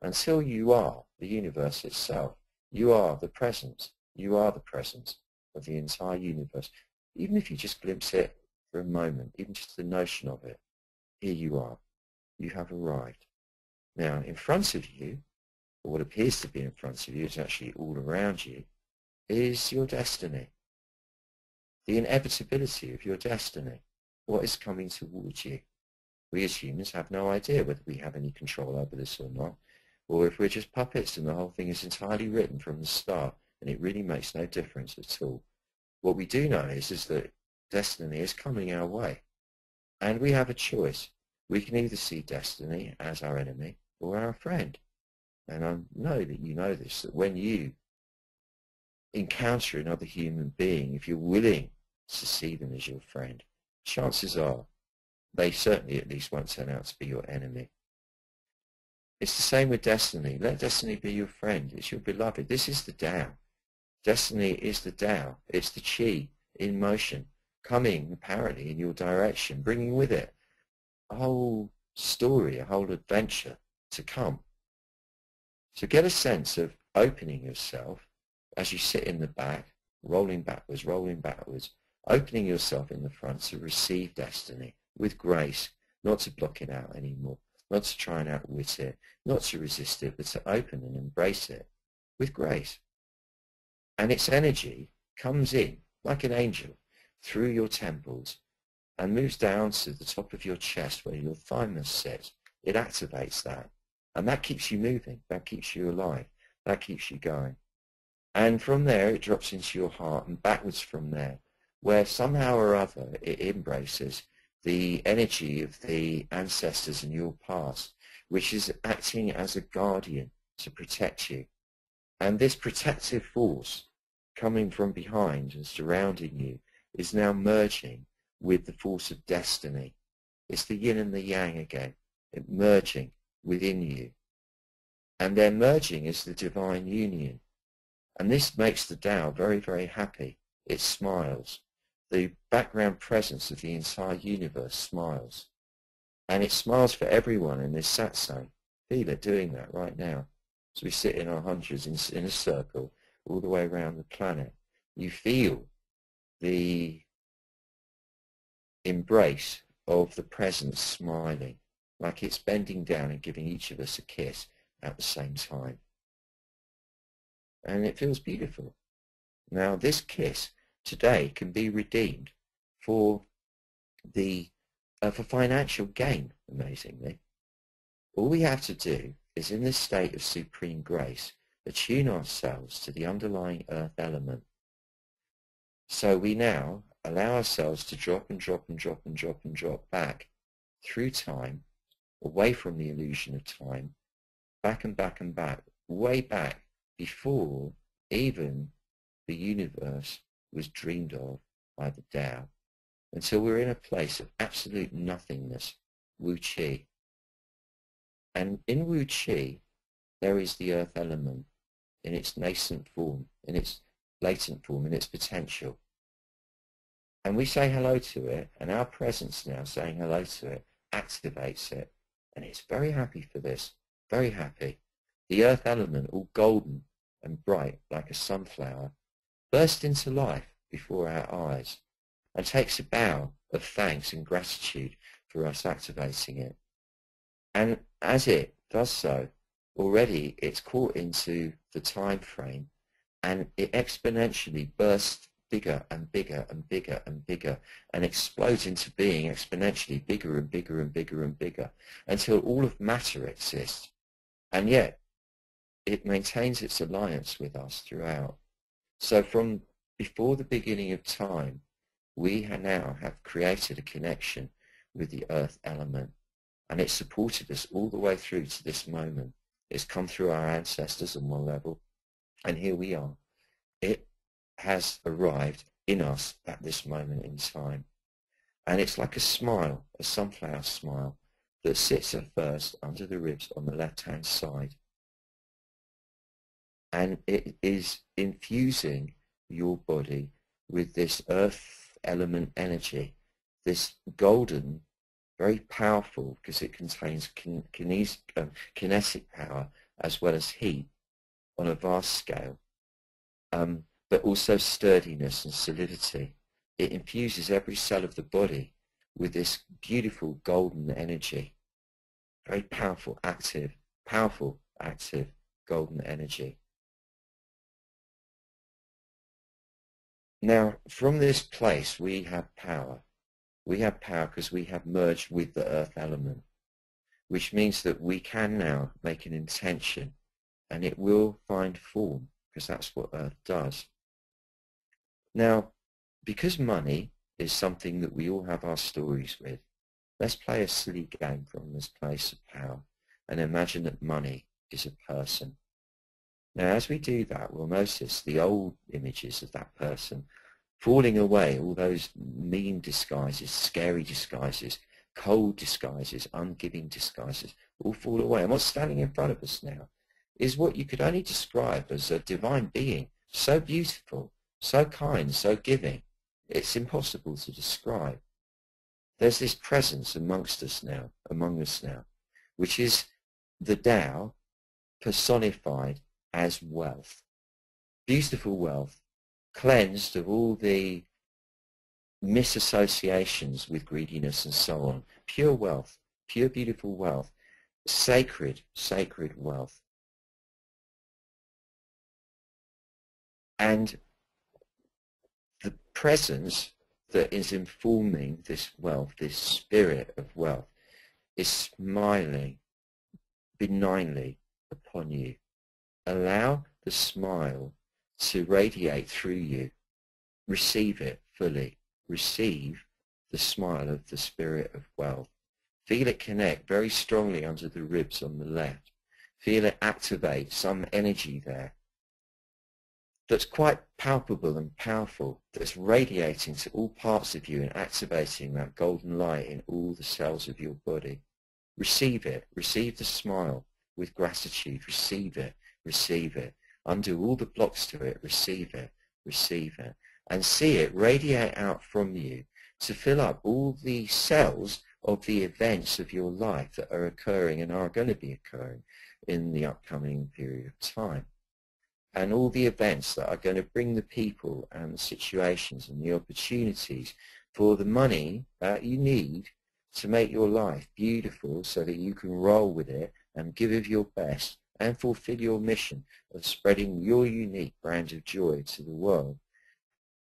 until you are the universe itself. You are the presence. You are the presence of the entire universe. Even if you just glimpse it for a moment, even just the notion of it, here you are. You have arrived. Now, in front of you, or what appears to be in front of you, is actually all around you, is your destiny. The inevitability of your destiny. What is coming towards you? We as humans have no idea whether we have any control over this or not, or if we're just puppets and the whole thing is entirely written from the start and it really makes no difference at all. What we do know is that destiny is coming our way, and we have a choice. We can either see destiny as our enemy or our friend. And I know that you know this, that when you encounter another human being, if you're willing to see them as your friend, chances are they certainly at least won't turn out to be your enemy. It's the same with destiny. Let destiny be your friend. It's your beloved. This is the Tao. Destiny is the Tao. It's the Qi in motion, coming apparently in your direction, bringing with it a whole story, a whole adventure to come. So get a sense of opening yourself as you sit in the back, rolling backwards, opening yourself in the front to receive destiny with grace, not to block it out anymore, not to try and outwit it, not to resist it, but to open and embrace it with grace. And its energy comes in like an angel through your temples and moves down to the top of your chest where your thymus sits. It activates that. And that keeps you moving. That keeps you alive. That keeps you going. And from there, it drops into your heart and backwards from there, where somehow or other it embraces the energy of the ancestors in your past, which is acting as a guardian to protect you. And this protective force coming from behind and surrounding you is now merging with the force of destiny. It's the yin and the yang again, it merging within you. And their merging is the divine union. And this makes the Tao very, very happy. It smiles. The background presence of the entire universe smiles. And it smiles for everyone in this satsang. Feel it doing that right now. So we sit in our hundreds in a circle all the way around the planet. You feel the embrace of the presence smiling, like it's bending down and giving each of us a kiss at the same time. And it feels beautiful. Now this kiss today can be redeemed for for financial gain, amazingly. All we have to do is, in this state of supreme grace, attune ourselves to the underlying earth element. So we now allow ourselves to drop and drop and drop and drop and drop back through time, away from the illusion of time, back and back and back, way back before even the universe was dreamed of by the Tao, until we're in a place of absolute nothingness, Wu Qi. And in Wu Qi, there is the earth element in its nascent form, in its latent form, in its potential. And we say hello to it, and our presence now saying hello to it activates it. And it's very happy for this, very happy. The earth element, all golden and bright like a sunflower, bursts into life before our eyes and takes a bow of thanks and gratitude for us activating it. And as it does so, already it's caught into the time frame, and it exponentially bursts bigger and bigger and bigger and bigger, and explodes into being exponentially bigger and bigger and bigger and bigger, until all of matter exists. And yet it maintains its alliance with us throughout. So from before the beginning of time, we now have created a connection with the earth element, and it's supported us all the way through to this moment. It's come through our ancestors on one level, and here we are. It has arrived in us at this moment in time. And it's like a smile, a sunflower smile, that sits at first under the ribs on the left-hand side. And it is infusing your body with this earth element energy, this golden, very powerful, because it contains kinetic power as well as heat on a vast scale, but also sturdiness and solidity. It infuses every cell of the body with this beautiful golden energy, very powerful, active golden energy. Now, from this place, we have power. We have power because we have merged with the earth element, which means that we can now make an intention, and it will find form, because that's what earth does. Now, because money is something that we all have our stories with, let's play a silly game from this place of power and imagine that money is a person. Now, as we do that, we'll notice the old images of that person falling away, all those mean disguises, scary disguises, cold disguises, ungiving disguises, all fall away. And what's standing in front of us now is what you could only describe as a divine being, so beautiful, so kind, so giving. It's impossible to describe. There's this presence among us now, which is the Tao personified as wealth. Beautiful wealth, cleansed of all the misassociations with greediness and so on, pure wealth, pure beautiful wealth, sacred, sacred wealth. And the presence that is informing this wealth, this spirit of wealth, is smiling benignly upon you. Allow the smile to radiate through you. Receive it fully. Receive the smile of the spirit of wealth. Feel it connect very strongly under the ribs on the left. Feel it activate some energy there that's quite palpable and powerful, that's radiating to all parts of you and activating that golden light in all the cells of your body. Receive it. Receive the smile with gratitude. Receive it. Receive it. Undo all the blocks to it. Receive it. Receive it. And see it radiate out from you to fill up all the cells of the events of your life that are occurring and are going to be occurring in the upcoming period of time. And all the events that are going to bring the people and the situations and the opportunities for the money that you need to make your life beautiful so that you can roll with it and give of your best and fulfill your mission of spreading your unique brand of joy to the world.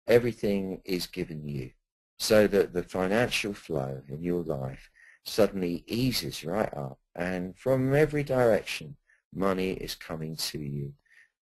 Everything is given you so that the financial flow in your life suddenly eases right up, and from every direction money is coming to you.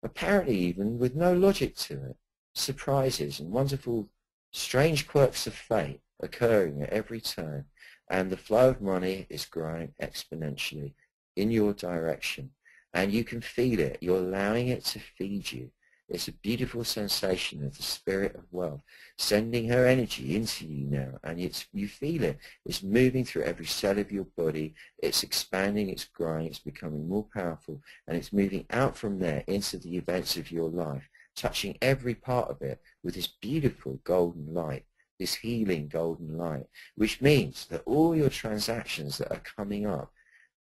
Apparently even with no logic to it. Surprises and wonderful, strange quirks of fate occurring at every turn, and the flow of money is growing exponentially in your direction. And you can feel it. You're allowing it to feed you. It's a beautiful sensation of the spirit of wealth sending her energy into you now, and you feel it. It's moving through every cell of your body. It's expanding, it's growing, it's becoming more powerful, and it's moving out from there into the events of your life, touching every part of it with this beautiful golden light, this healing golden light, which means that all your transactions that are coming up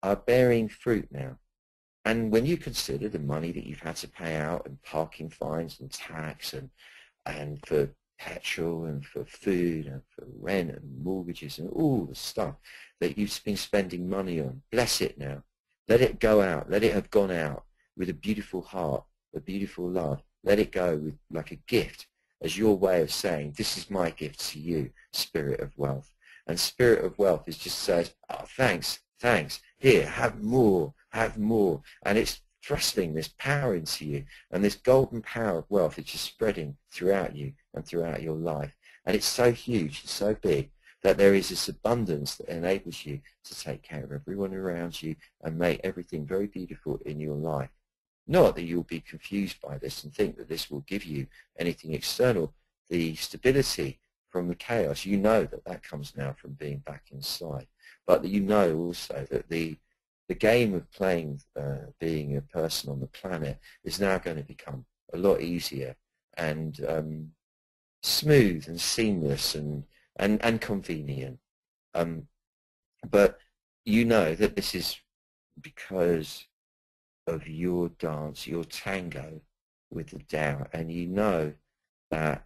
are bearing fruit now. And when you consider the money that you've had to pay out, and parking fines and tax, and for petrol and for food and for rent and mortgages and all the stuff that you've been spending money on, bless it now. Let it go out. Let it have gone out with a beautiful heart, a beautiful love. Let it go with, like a gift, as your way of saying, this is my gift to you, spirit of wealth. And spirit of wealth is just says, oh, thanks, thanks. Here, have more, have more. And it's thrusting this power into you. And this golden power of wealth is just spreading throughout you and throughout your life. And it's so huge, it's so big, that there is this abundance that enables you to take care of everyone around you and make everything very beautiful in your life. Not that you'll be confused by this and think that this will give you anything external. The stability from the chaos, you know that that comes now from being back inside. But that you know also that the game of playing, being a person on the planet is now going to become a lot easier and smooth and seamless and convenient. But you know that this is because of your dance, your tango with the Tao, and you know that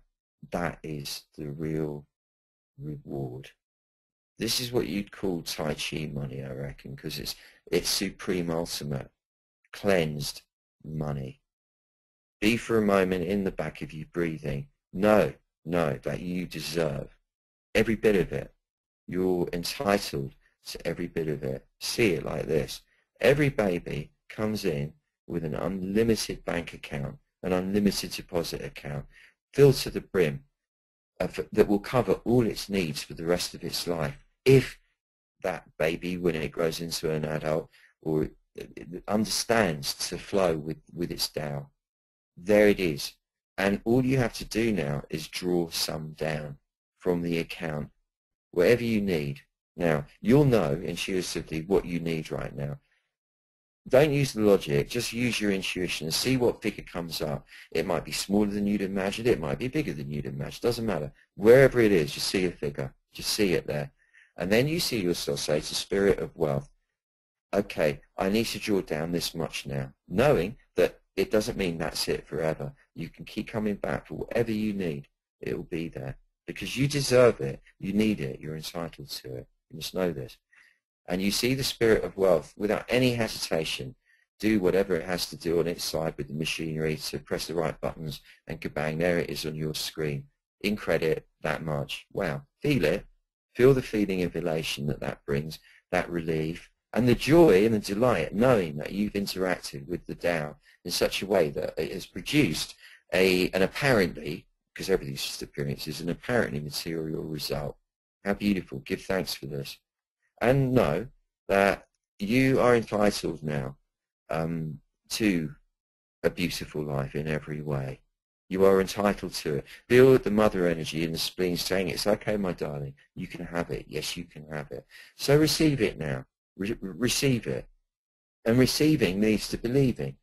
that is the real reward. This is what you'd call Tai Chi money, I reckon, because it's supreme, ultimate, cleansed money. Be for a moment in the back of you breathing. Know that you deserve every bit of it. You're entitled to every bit of it. See it like this. Every baby comes in with an unlimited bank account, an unlimited deposit account, filled to the brim, that will cover all its needs for the rest of its life. If that baby, when it grows into an adult, or it understands to flow with its Tao, there it is. And all you have to do now is draw some down from the account, whatever you need. Now, you'll know intuitively what you need right now. Don't use the logic, just use your intuition and see what figure comes up. It might be smaller than you'd imagined, it might be bigger than you'd imagined, doesn't matter. Wherever it is, just see a figure, just see it there. And then you see yourself say to spirit of wealth, okay, I need to draw down this much now, knowing that it doesn't mean that's it forever. You can keep coming back for whatever you need. It will be there because you deserve it, you need it, you're entitled to it. You must know this. And you see the spirit of wealth without any hesitation do whatever it has to do on its side with the machinery to press the right buttons, and kabang, there it is on your screen. In credit, that much. Wow. Feel it. Feel the feeling of elation that brings, that relief, and the joy and the delight knowing that you've interacted with the Tao in such a way that it has produced an apparently, because everything's just appearances, an apparently material result. How beautiful. Give thanks for this. And know that you are entitled now to a beautiful life in every way. You are entitled to it. Feel the mother energy in the spleen saying, it's okay, my darling, you can have it. Yes, you can have it. So receive it now. Receive it. And receiving leads to believing.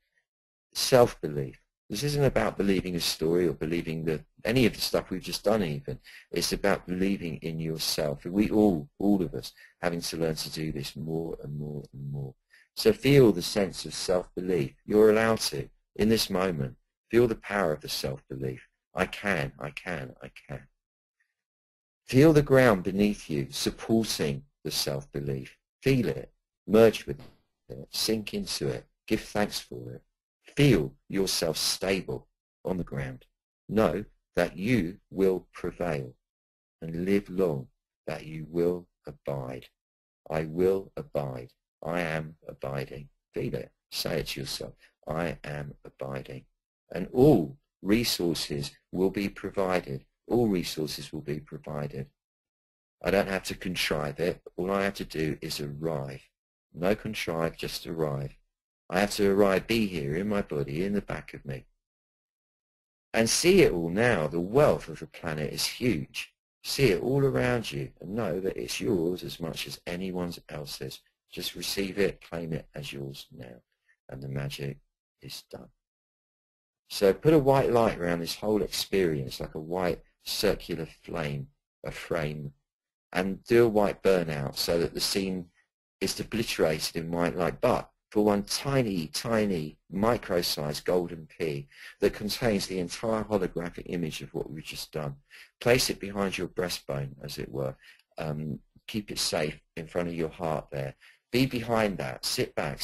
Self-belief. This isn't about believing a story or believing any of the stuff we've just done even. It's about believing in yourself. And we all of us, having to learn to do this more and more and more. So feel the sense of self-belief. You're allowed to, in this moment. Feel the power of the self-belief. I can, I can, I can. Feel the ground beneath you supporting the self-belief. Feel it. Merge with it. Sink into it. Give thanks for it. Feel yourself stable on the ground. Know that you will prevail and live long, that you will abide. I will abide. I am abiding. Feel it. Say it to yourself. I am abiding. And all resources will be provided. All resources will be provided. I don't have to contrive it. All I have to do is arrive. No contrive, just arrive. I have to arrive, be here in my body, in the back of me. And see it all now. The wealth of the planet is huge. See it all around you and know that it's yours as much as anyone else's. Just receive it, claim it as yours now. And the magic is done. So put a white light around this whole experience, like a white circular flame, a frame, and do a white burnout so that the scene is obliterated in white light. But for one tiny, tiny, micro-sized golden pea that contains the entire holographic image of what we've just done. Place it behind your breastbone, as it were. Keep it safe in front of your heart there. Be behind that. Sit back,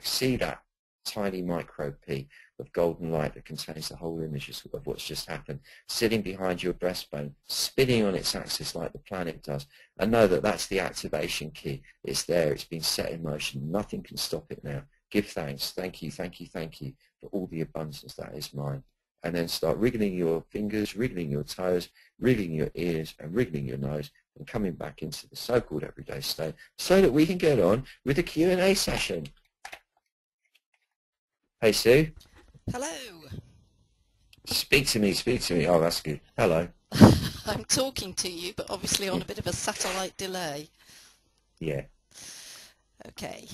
see that tiny micro pea of golden light that contains the whole image of what's just happened, sitting behind your breastbone, spinning on its axis like the planet does, and know that that's the activation key. It's there, it's been set in motion, nothing can stop it now. Give thanks, thank you, thank you, thank you for all the abundance that is mine. And then start wriggling your fingers, wriggling your toes, wriggling your ears, and wriggling your nose, and coming back into the so-called everyday state so that we can get on with the Q&A session. Hey, Sue. Hello. Speak to me, speak to me. Oh, that's good. Hello. I'm talking to you, but obviously on a bit of a satellite delay. Yeah. Okay.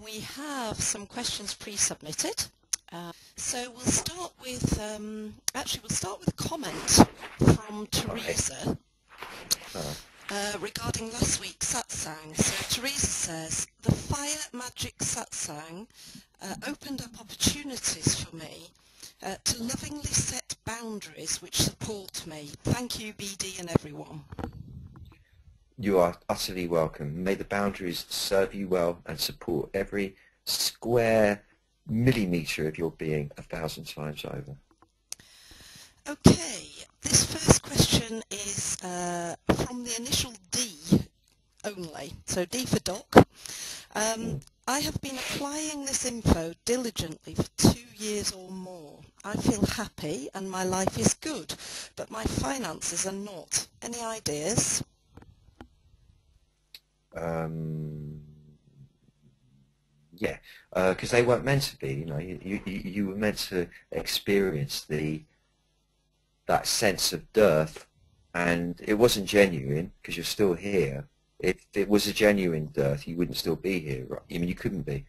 We have some questions pre-submitted. So we'll start with, we'll start with a comment from Teresa regarding last week's satsang. So Teresa says, the fire magic satsang opened up opportunities for me to lovingly set boundaries which support me. Thank you, BD and everyone. You are utterly welcome. May the boundaries serve you well and support every square millimetre of your being 1,000 times over. Okay, this first question is from the initial D only, so D for Doc. I have been applying this info diligently for 2 years or more. I feel happy and my life is good, but my finances are not. Any ideas? Yeah, because they weren't meant to be. You know, you were meant to experience that sense of dearth, and it wasn't genuine because you're still here. If it was a genuine dearth, you wouldn't still be here. Right? I mean, you couldn't be.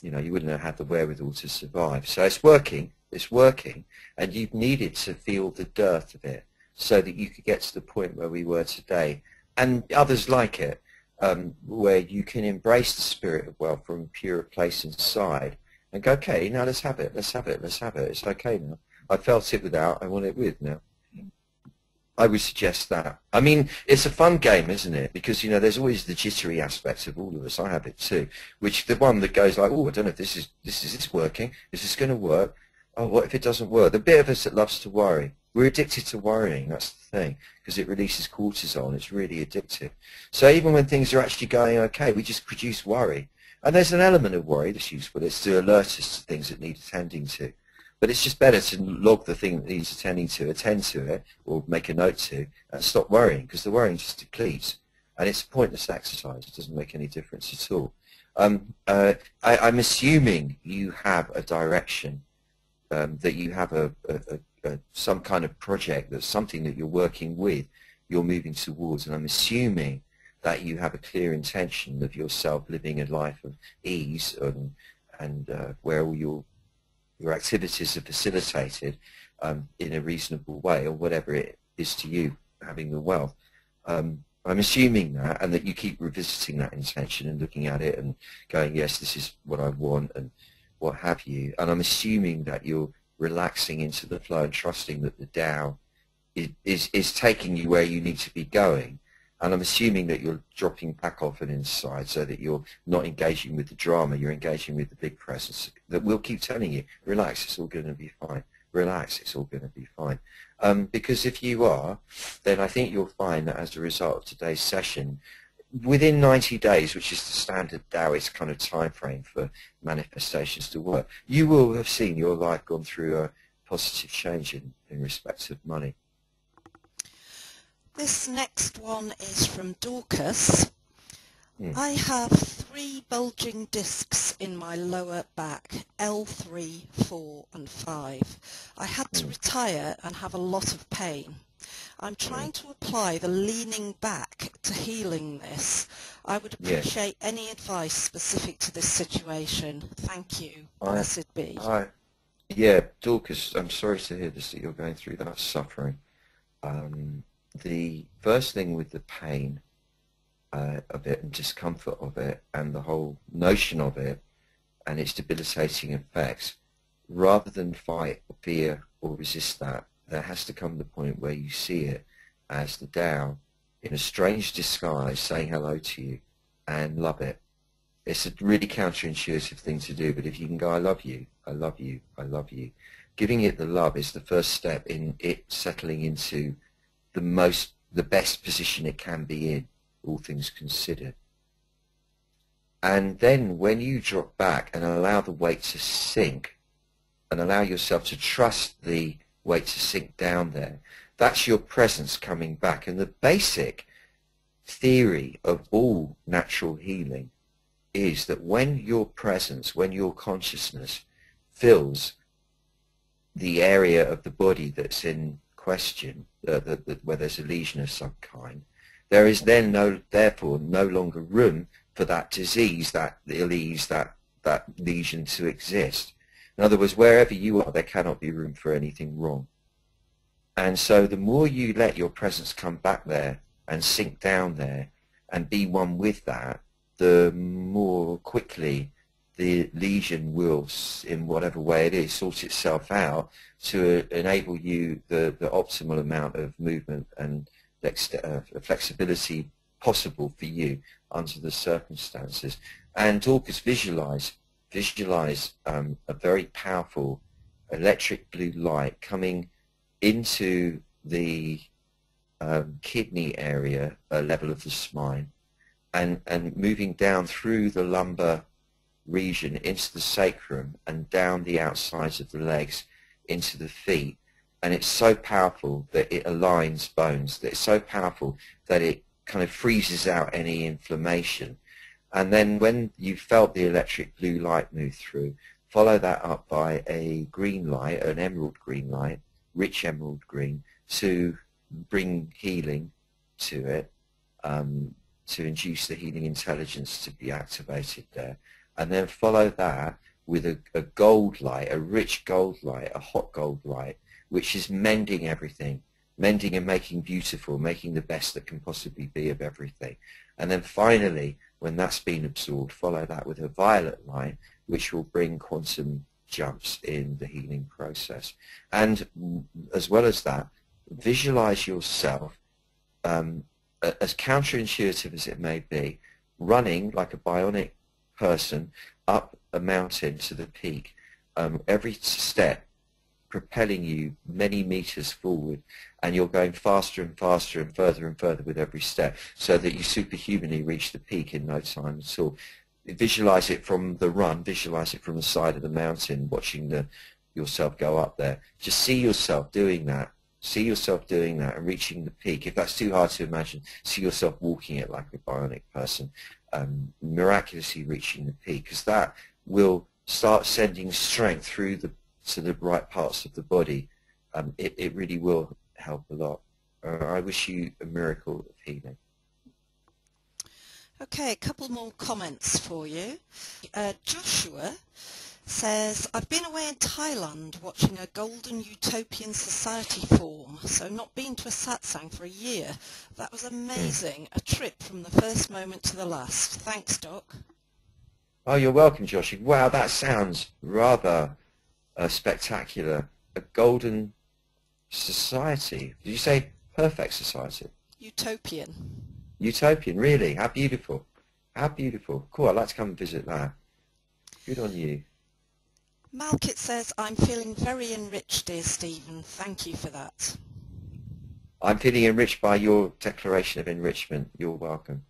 You know, you wouldn't have had the wherewithal to survive. So it's working. It's working, and you've needed to feel the dearth of it so that you could get to the point where we were today, and others like it. Where you can embrace the spirit of wealth from a pure place inside and go, okay, now let's have it, let's have it, let's have it. It's okay now. I felt it without, I want it with now. I would suggest that. I mean, it's a fun game, isn't it? Because, you know, there's always the jittery aspects of all of us. I have it too. Which the one that goes like, oh, I don't know if this is working. Is this going to work? Oh, what if it doesn't work? The bit of us that loves to worry. We're addicted to worrying. That's the thing, because it releases cortisol. It's really addictive. So even when things are actually going okay, we just produce worry. And there's an element of worry that's useful. It's to alert us to things that need attending to. But it's just better to log the thing that needs attending to, attend to it, or make a note to, and stop worrying, because the worrying just depletes. And it's a pointless exercise. It doesn't make any difference at all. I'm assuming you have a direction, that you have some kind of project, that's something that you're working with, you're moving towards, and I'm assuming that you have a clear intention of yourself living a life of ease and where all your activities are facilitated in a reasonable way, or whatever it is to you, having the wealth. I'm assuming that, and that you keep revisiting that intention and looking at it and going, yes, this is what I want, and what have you. And I'm assuming that you're relaxing into the flow and trusting that the Tao is taking you where you need to be going. And I'm assuming that you're dropping back off and inside, so that you're not engaging with the drama, you're engaging with the big presence that will keep telling you, relax, it's all going to be fine. Relax, it's all going to be fine. Because if you are, then I think you'll find that as a result of today's session, within 90 days, which is the standard Taoist kind of time frame for manifestations to work, you will have seen your life gone through a positive change in respect of money. This next one is from Dorcas. I have 3 bulging discs in my lower back, L3, 4 and 5. I had to retire and have a lot of pain. I'm trying to apply the leaning back to healing this. I would appreciate any advice specific to this situation. Thank you. Blessed be. Yeah, Dorcas, I'm sorry to hear this, that you're going through that suffering. The first thing with the pain of it and discomfort of it and the whole notion of it and its debilitating effects, rather than fight or fear or resist that, there has to come the point where you see it as the Tao in a strange disguise saying hello to you and love it. It's a really counterintuitive thing to do, but if you can go, I love you, I love you, I love you, giving it the love is the first step in it settling into the best position it can be in, all things considered. And then when you drop back and allow the weight to sink and allow yourself to trust the weight to sink down there, that's your presence coming back. And the basic theory of all natural healing is that when your presence, when your consciousness fills the area of the body that's in question, where there's a lesion of some kind, there is then therefore no longer room for that disease, that ill-ease, that lesion to exist. In other words, wherever you are, there cannot be room for anything wrong. And so the more you let your presence come back there and sink down there and be one with that, the more quickly the lesion will, in whatever way it is, sort itself out to enable you the optimal amount of movement and flexibility possible for you under the circumstances. And Dorcas, visualize a very powerful electric blue light coming into the kidney area, level of the spine, and moving down through the lumbar region into the sacrum and down the outsides of the legs into the feet. And it's so powerful that it aligns bones, that it's so powerful that it kind of freezes out any inflammation. And then when you felt the electric blue light move through, follow that up by a green light, an emerald green light, rich emerald green, to bring healing to it, to induce the healing intelligence to be activated there. And then follow that with a gold light, a rich gold light, a hot gold light, which is mending everything, mending and making beautiful, making the best that can possibly be of everything. And then finally, when that's been absorbed, follow that with a violet light, which will bring quantum jumps in the healing process. And as well as that, visualize yourself, as counterintuitive as it may be, running like a bionic person up a mountain to the peak, every step propelling you many meters forward, and you're going faster and faster and further with every step, so that you superhumanly reach the peak in no time at all. Visualize it from the run, visualize it from the side of the mountain, watching yourself go up there. Just see yourself doing that. See yourself doing that and reaching the peak. If that's too hard to imagine, see yourself walking it like a bionic person, miraculously reaching the peak, because that will start sending strength through to the right parts of the body. It really will help a lot. I wish you a miracle of healing. Okay, a couple more comments for you. Joshua says, I've been away in Thailand watching a Golden Utopian Society form, so not been to a satsang for a year. That was amazing. A trip from the first moment to the last. Thanks, Doc. Oh, you're welcome, Joshua. Wow, that sounds rather spectacular. A Golden Society. Did you say perfect society? Utopian. Utopian, really? How beautiful. How beautiful. Cool, I'd like to come and visit that. Good on you. Malkit says, I'm feeling very enriched, dear Stephen. Thank you for that. I'm feeling enriched by your declaration of enrichment. You're welcome.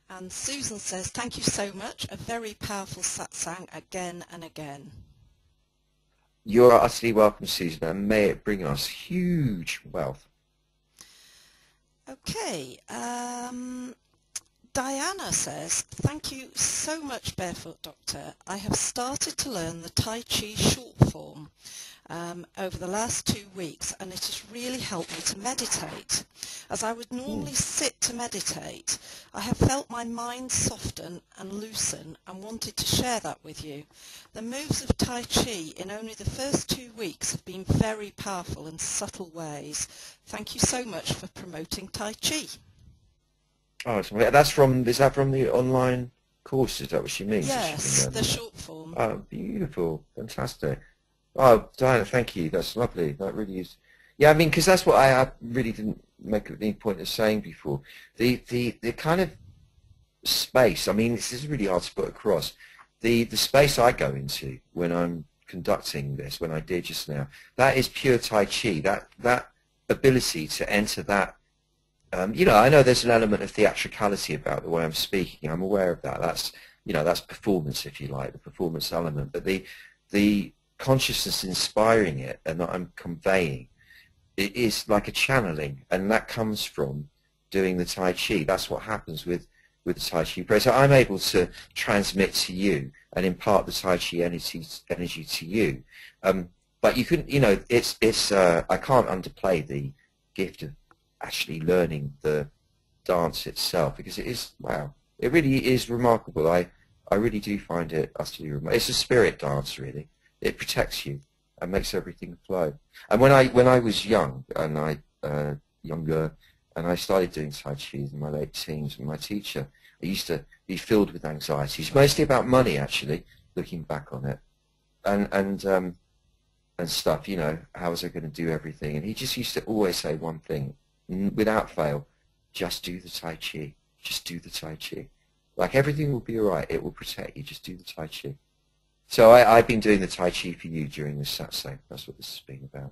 And Susan says, thank you so much. A very powerful satsang again and again. You're utterly welcome, Susan, and may it bring us huge wealth. Okay. Diana says, thank you so much, Barefoot Doctor. I have started to learn the Tai Chi short form over the last 2 weeks, and it has really helped me to meditate. As I would normally sit to meditate, I have felt my mind soften and loosen and wanted to share that with you. The moves of Tai Chi in only the first 2 weeks have been very powerful in subtle ways. Thank you so much for promoting Tai Chi. Oh, is that from the online course? Is that what she means? Yes, the short form. Oh, beautiful. Fantastic. Oh, Diana, thank you. That's lovely. That really is. Yeah, I mean, because that's what I really didn't make any point of saying before. The kind of space, I mean, this is really hard to put across. The space I go into when I'm conducting this, when I did just now, that is pure Tai Chi. That ability to enter that. You know, I know there's an element of theatricality about the way I'm speaking. I'm aware of that. That's performance, if you like, the performance element. But the consciousness inspiring it and that I'm conveying, it is like a channeling, and that comes from doing the Tai Chi. That's what happens with the Tai Chi prayer. So I'm able to transmit to you and impart the Tai Chi energy to you. But you couldn't, you know, it's I can't underplay the gift of actually learning the dance itself, because it is, wow, it really is remarkable. I really do find it utterly remarkable. It's a spirit dance, really. It protects you and makes everything flow. And when I was young and younger, and I started doing Tai Chi in my late teens, and my teacher, I used to be filled with anxieties, mostly about money, actually, looking back on it, and stuff. You know, how was I going to do everything? And he just used to always say one thing, without fail: just do the Tai Chi. Just do the Tai Chi. Like, everything will be all right. It will protect you. Just do the Tai Chi. So I've been doing the Tai Chi for you during this satsang. That's what this has been about.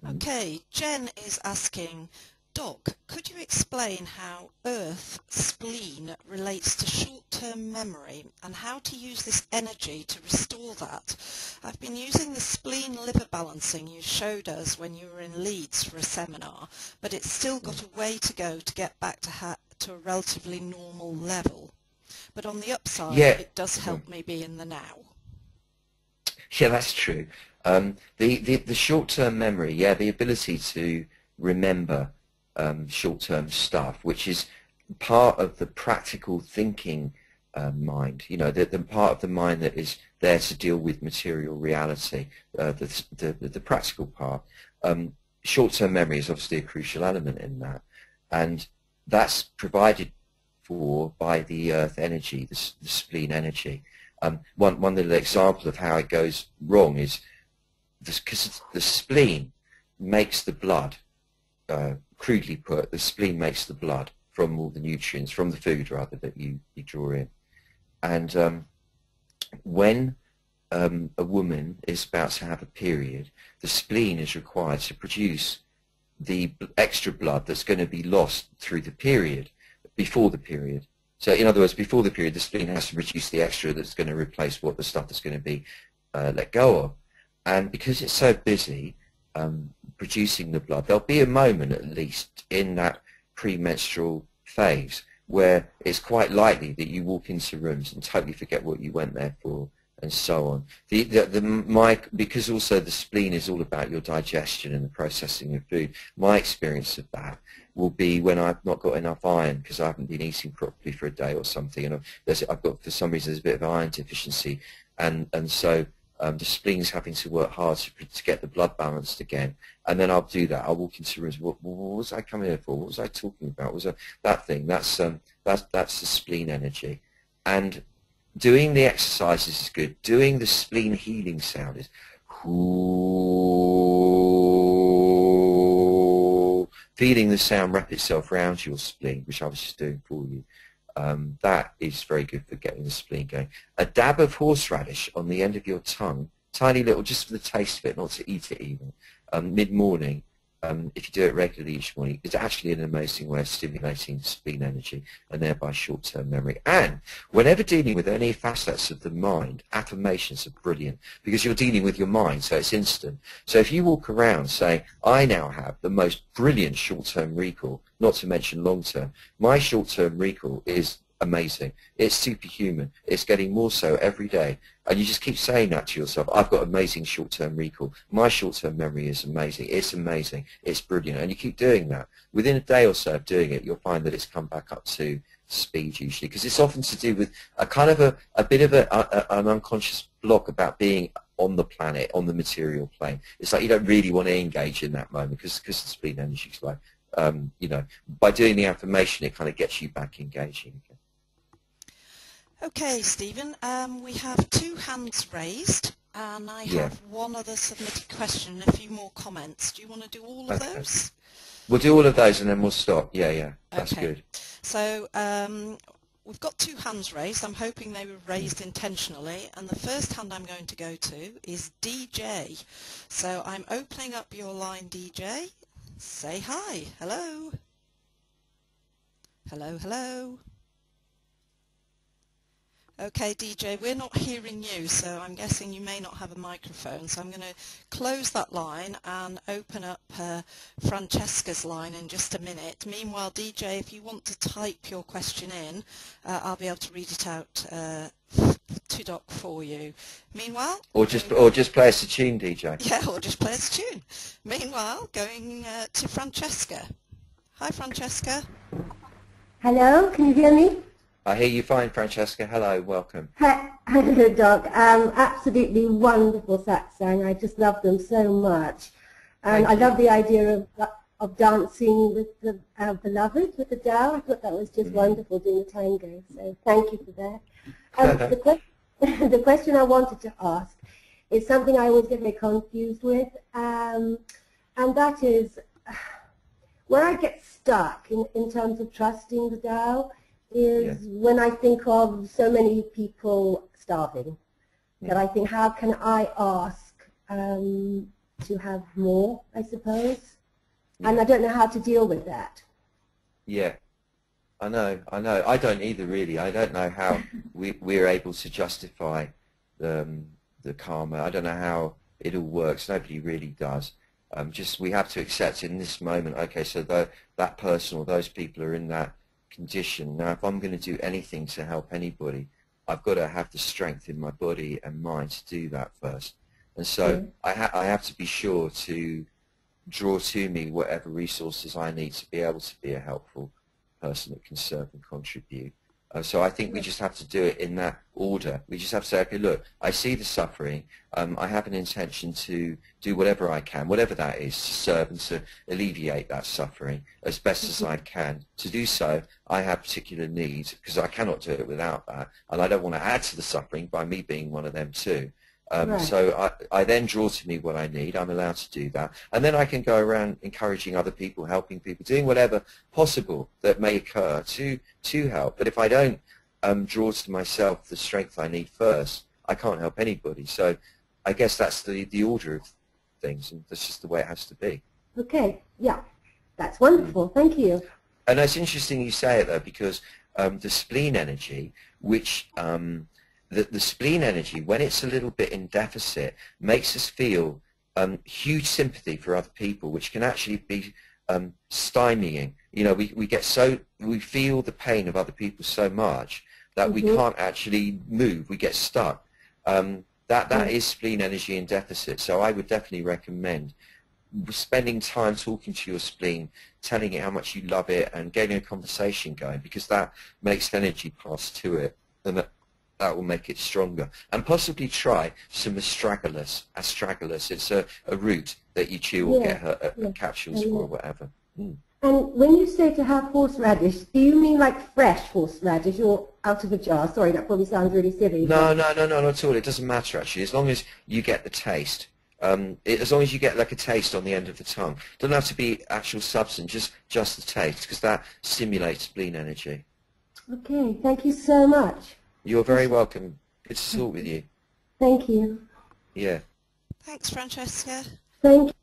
Okay, Jen is asking, Doc, could you explain how earth, spleen, relates to short-term memory and how to use this energy to restore that? I've been using the spleen liver balancing you showed us when you were in Leeds for a seminar, but it's still got a way to go to get back to a relatively normal level. But on the upside, it does help me be in the now. Yeah, that's true. The short-term memory, yeah, the ability to remember short-term stuff, which is part of the practical thinking mind, you know, the part of the mind that is there to deal with material reality, the practical part. Short-term memory is obviously a crucial element in that, and that's provided for by the earth energy, the spleen energy. One little example of how it goes wrong is because the spleen makes the blood, crudely put, the spleen makes the blood from all the nutrients, from the food rather, that you draw in. And when a woman is about to have a period, the spleen is required to produce the extra blood that's going to be lost through the period, before the period. So in other words, before the period, the spleen has to produce the extra that's going to replace what the stuff that's going to be let go of. And because it's so busy producing the blood, there'll be a moment at least in that premenstrual phase where it's quite likely that you walk into rooms and totally forget what you went there for, and so on. Because also the spleen is all about your digestion and the processing of food, my experience of that will be when I've not got enough iron because I haven't been eating properly for a day or something, and I've got, for some reason, there's a bit of iron deficiency, and so the spleen's having to work hard to get the blood balanced again. And then I'll do that. I'll walk into rooms. What was I coming here for? What was I talking about? That thing? That's the spleen energy. And doing the exercises is good. Doing the spleen healing sound is feeling the sound wrap itself around your spleen, which I was just doing for you. That is very good for getting the spleen going. A dab of horseradish on the end of your tongue, tiny little, just for the taste of it, not to eat it even, mid-morning, if you do it regularly each morning, is actually an amazing way of stimulating spleen energy and thereby short-term memory. And whenever dealing with any facets of the mind, affirmations are brilliant because you're dealing with your mind, so it's instant. So if you walk around saying, I now have the most brilliant short-term recall, not to mention long-term, my short-term recall is amazing. It's superhuman. It's getting more so every day. And you just keep saying that to yourself. I've got amazing short-term recall. My short-term memory is amazing. It's amazing. It's brilliant. And you keep doing that. Within a day or so of doing it, you'll find that it's come back up to speed usually, because it's often to do with a kind of a bit of an unconscious block about being on the planet, on the material plane. It's like you don't really want to engage in that moment because the spleen energy is like, you know, by doing the affirmation, it kind of gets you back engaging again. Okay, Stephen, we have 2 hands raised, and I have one other submitted question and a few more comments. Do you want to do all of those? We'll do all of those and then we'll stop. Yeah, that's good. So we've got 2 hands raised. I'm hoping they were raised intentionally, and the first hand I'm going to go to is DJ. So I'm opening up your line, DJ. Say hi. Hello. Hello, hello. Okay, DJ, we're not hearing you, so I'm guessing you may not have a microphone. So I'm going to close that line and open up Francesca's line in just a minute. Meanwhile, DJ, if you want to type your question in, I'll be able to read it out to Doc for you. Meanwhile... Or just play us a tune, DJ. Yeah, or just play us a tune. Meanwhile, going to Francesca. Hi, Francesca. Hello, can you hear me? I hear you fine, Francesca. Hello, welcome. Hello, Doc. Absolutely wonderful satsang. I just love them so much. And I love the idea of dancing with the beloved, with the Tao. I thought that was just wonderful, doing the tango. So thank you for that. The question I wanted to ask is something I always get very confused with. And that is, where I get stuck in terms of trusting the Tao, is when I think of so many people starving, that I think, how can I ask to have more, I suppose? And I don't know how to deal with that. Yeah, I know. I don't either, really. I don't know how we're able to justify the karma. I don't know how it all works. Nobody really does. Just we have to accept in this moment, okay, so that person or those people are in that condition. Now, if I'm going to do anything to help anybody, I've got to have the strength in my body and mind to do that first. And so I have to be sure to draw to me whatever resources I need to be able to be a helpful person that can serve and contribute. So I think we just have to do it in that order. We just have to say, okay, look, I see the suffering. I have an intention to do whatever I can, whatever that is, to serve and to alleviate that suffering as best as I can. To do so, I have particular needs because I cannot do it without that. And I don't want to add to the suffering by me being one of them too. Right. So I then draw to me what I need. I'm allowed to do that. And then I can go around encouraging other people, helping people, doing whatever possible that may occur to help. But if I don't draw to myself the strength I need first, I can't help anybody. So I guess that's the order of things, and that's just the way it has to be. Okay, yeah, that's wonderful. Thank you. And it's interesting you say it, though, because the spleen energy, which the spleen energy, when it's a little bit in deficit, makes us feel huge sympathy for other people, which can actually be stymieing. You know, we feel the pain of other people so much that we can't actually move. We get stuck. That is spleen energy in deficit. So I would definitely recommend spending time talking to your spleen, telling it how much you love it, and getting a conversation going, because that makes energy pass to it, and that will make it stronger. And possibly try some astragalus. It's a root that you chew or get capsules for or whatever. And when you say to have horseradish, do you mean like fresh horseradish or out of a jar? Sorry, that probably sounds really silly. No, not at all. It doesn't matter, actually, as long as you get the taste. As long as you get like a taste on the end of the tongue. It doesn't have to be actual substance, just the taste, because that stimulates spleen energy. Okay, thank you so much. You're very welcome. Good to talk with you. Thank you. Yeah. Thanks, Francesca. Thank you.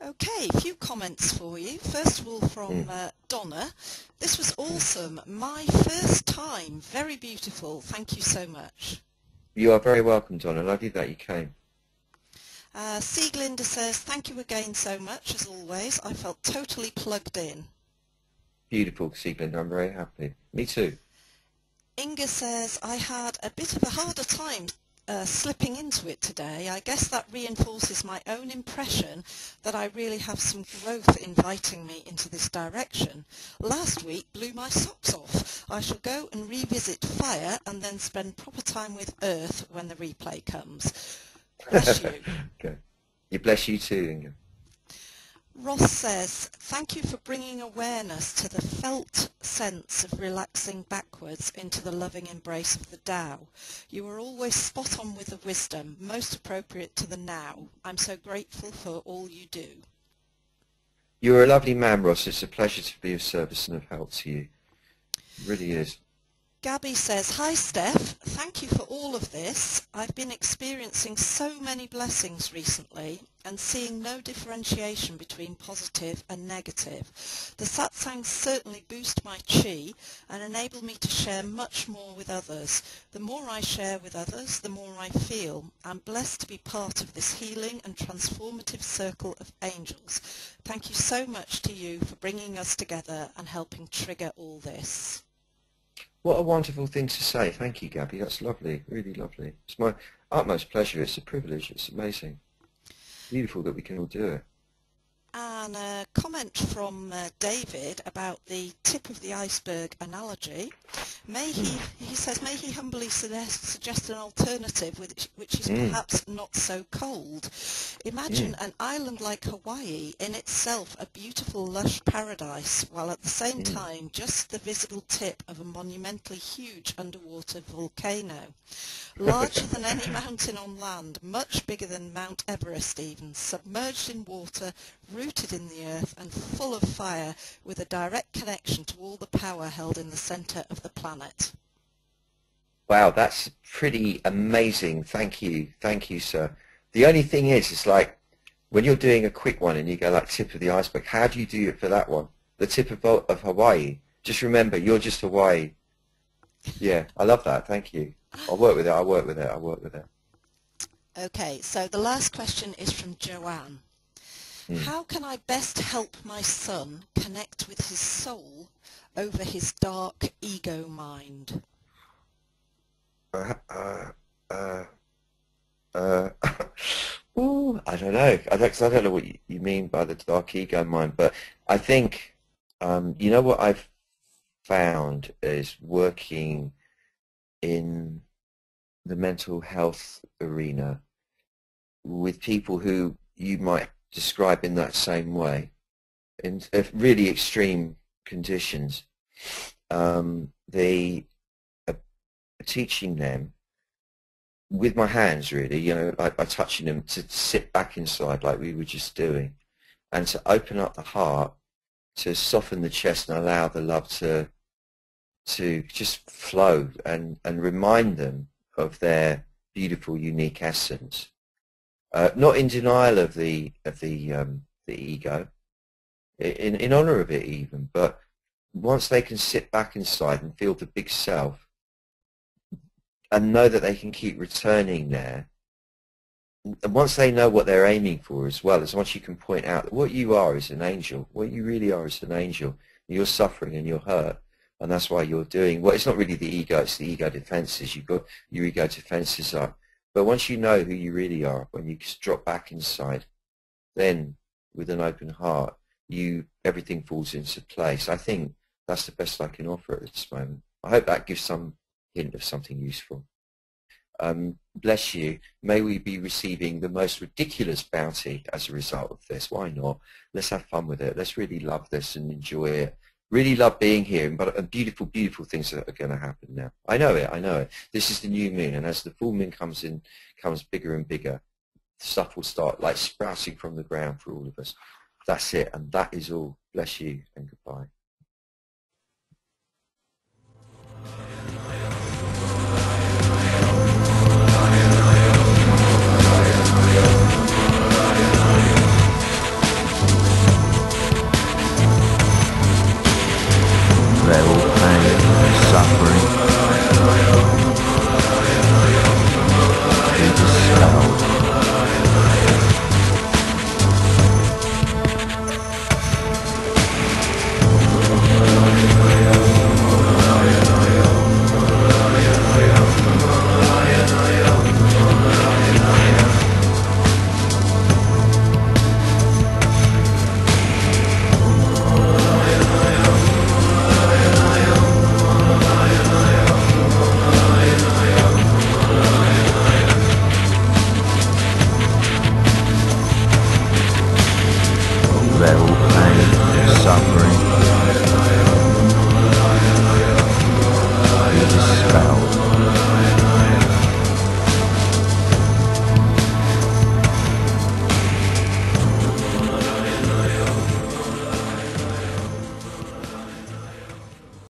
Okay, a few comments for you. First of all, from Donna. This was awesome. My first time. Very beautiful. Thank you so much. You are very welcome, Donna. Lovely that you came. Sieglinde says, thank you again so much, as always. I felt totally plugged in. Beautiful, Sieglinde. I'm very happy. Me too. Inga says, I had a bit of a harder time slipping into it today. I guess that reinforces my own impression that I really have some growth inviting me into this direction. Last week blew my socks off. I shall go and revisit fire and then spend proper time with earth when the replay comes. Bless you. Okay. You bless you too, Inga. Ross says, thank you for bringing awareness to the felt sense of relaxing backwards into the loving embrace of the Tao. You are always spot on with the wisdom, most appropriate to the now. I'm so grateful for all you do. You're a lovely man, Ross. It's a pleasure to be of service and of help to you. It really is. Gabby says, hi Steph, thank you for all of this. I've been experiencing so many blessings recently and seeing no differentiation between positive and negative. The satsangs certainly boost my chi and enable me to share much more with others. The more I share with others, the more I feel. I'm blessed to be part of this healing and transformative circle of angels. Thank you so much to you for bringing us together and helping trigger all this. What a wonderful thing to say. Thank you, Gabby. That's lovely. Really lovely. It's my utmost pleasure. It's a privilege. It's amazing. Beautiful that we can all do it. And a comment from David about the tip of the iceberg analogy. He says, may he humbly suggest an alternative which is perhaps not so cold. Imagine an island like Hawaii, in itself a beautiful lush paradise, while at the same time just the visible tip of a monumentally huge underwater volcano. Larger than any mountain on land, much bigger than Mount Everest even, submerged in water, rooted in the earth and full of fire, with a direct connection to all the power held in the centre of the planet. Wow, that's pretty amazing. Thank you, sir. The only thing is, it's like when you're doing a quick one and you go like tip of the iceberg, how do you do it for that one? The tip of Hawaii. Just remember, you're just Hawaii. Yeah, I love that. Thank you. I'll work with it. Okay, so the last question is from Joanne. How can I best help my son connect with his soul over his dark ego mind? Ooh, I don't know. I don't know what you mean by the dark ego mind, but I think, you know what I've found is working in the mental health arena with people who you might describe in that same way, in really extreme conditions. They are teaching them with my hands, really, you know, like by touching them, to sit back inside like we were just doing, and to open up the heart, to soften the chest and allow the love to just flow, and remind them of their beautiful, unique essence. Not in denial of the ego, in honor of it even, but once they can sit back inside and feel the big self and know that they can keep returning there, and once they know what they're aiming for as well, as once you can point out that what you are is an angel, what you really are is an angel, you're suffering and you're hurt, and that's why you're doing, well, it's not really the ego, it's the ego defenses. You've got your ego defenses up. But once you know who you really are, when you just drop back inside, then with an open heart, everything falls into place. I think that's the best I can offer at this moment. I hope that gives some hint of something useful. Bless you. May we be receiving the most ridiculous bounty as a result of this. Why not? Let's have fun with it. Let's really love this and enjoy it. Really love being here, but beautiful, beautiful things that are going to happen now. I know it, I know it. This is the new moon, and as the full moon comes bigger and bigger, stuff will start like sprouting from the ground for all of us. That's it, and that is all. Bless you, and goodbye. They're all pain, suffering, be dispelled. They're all pain, suffering,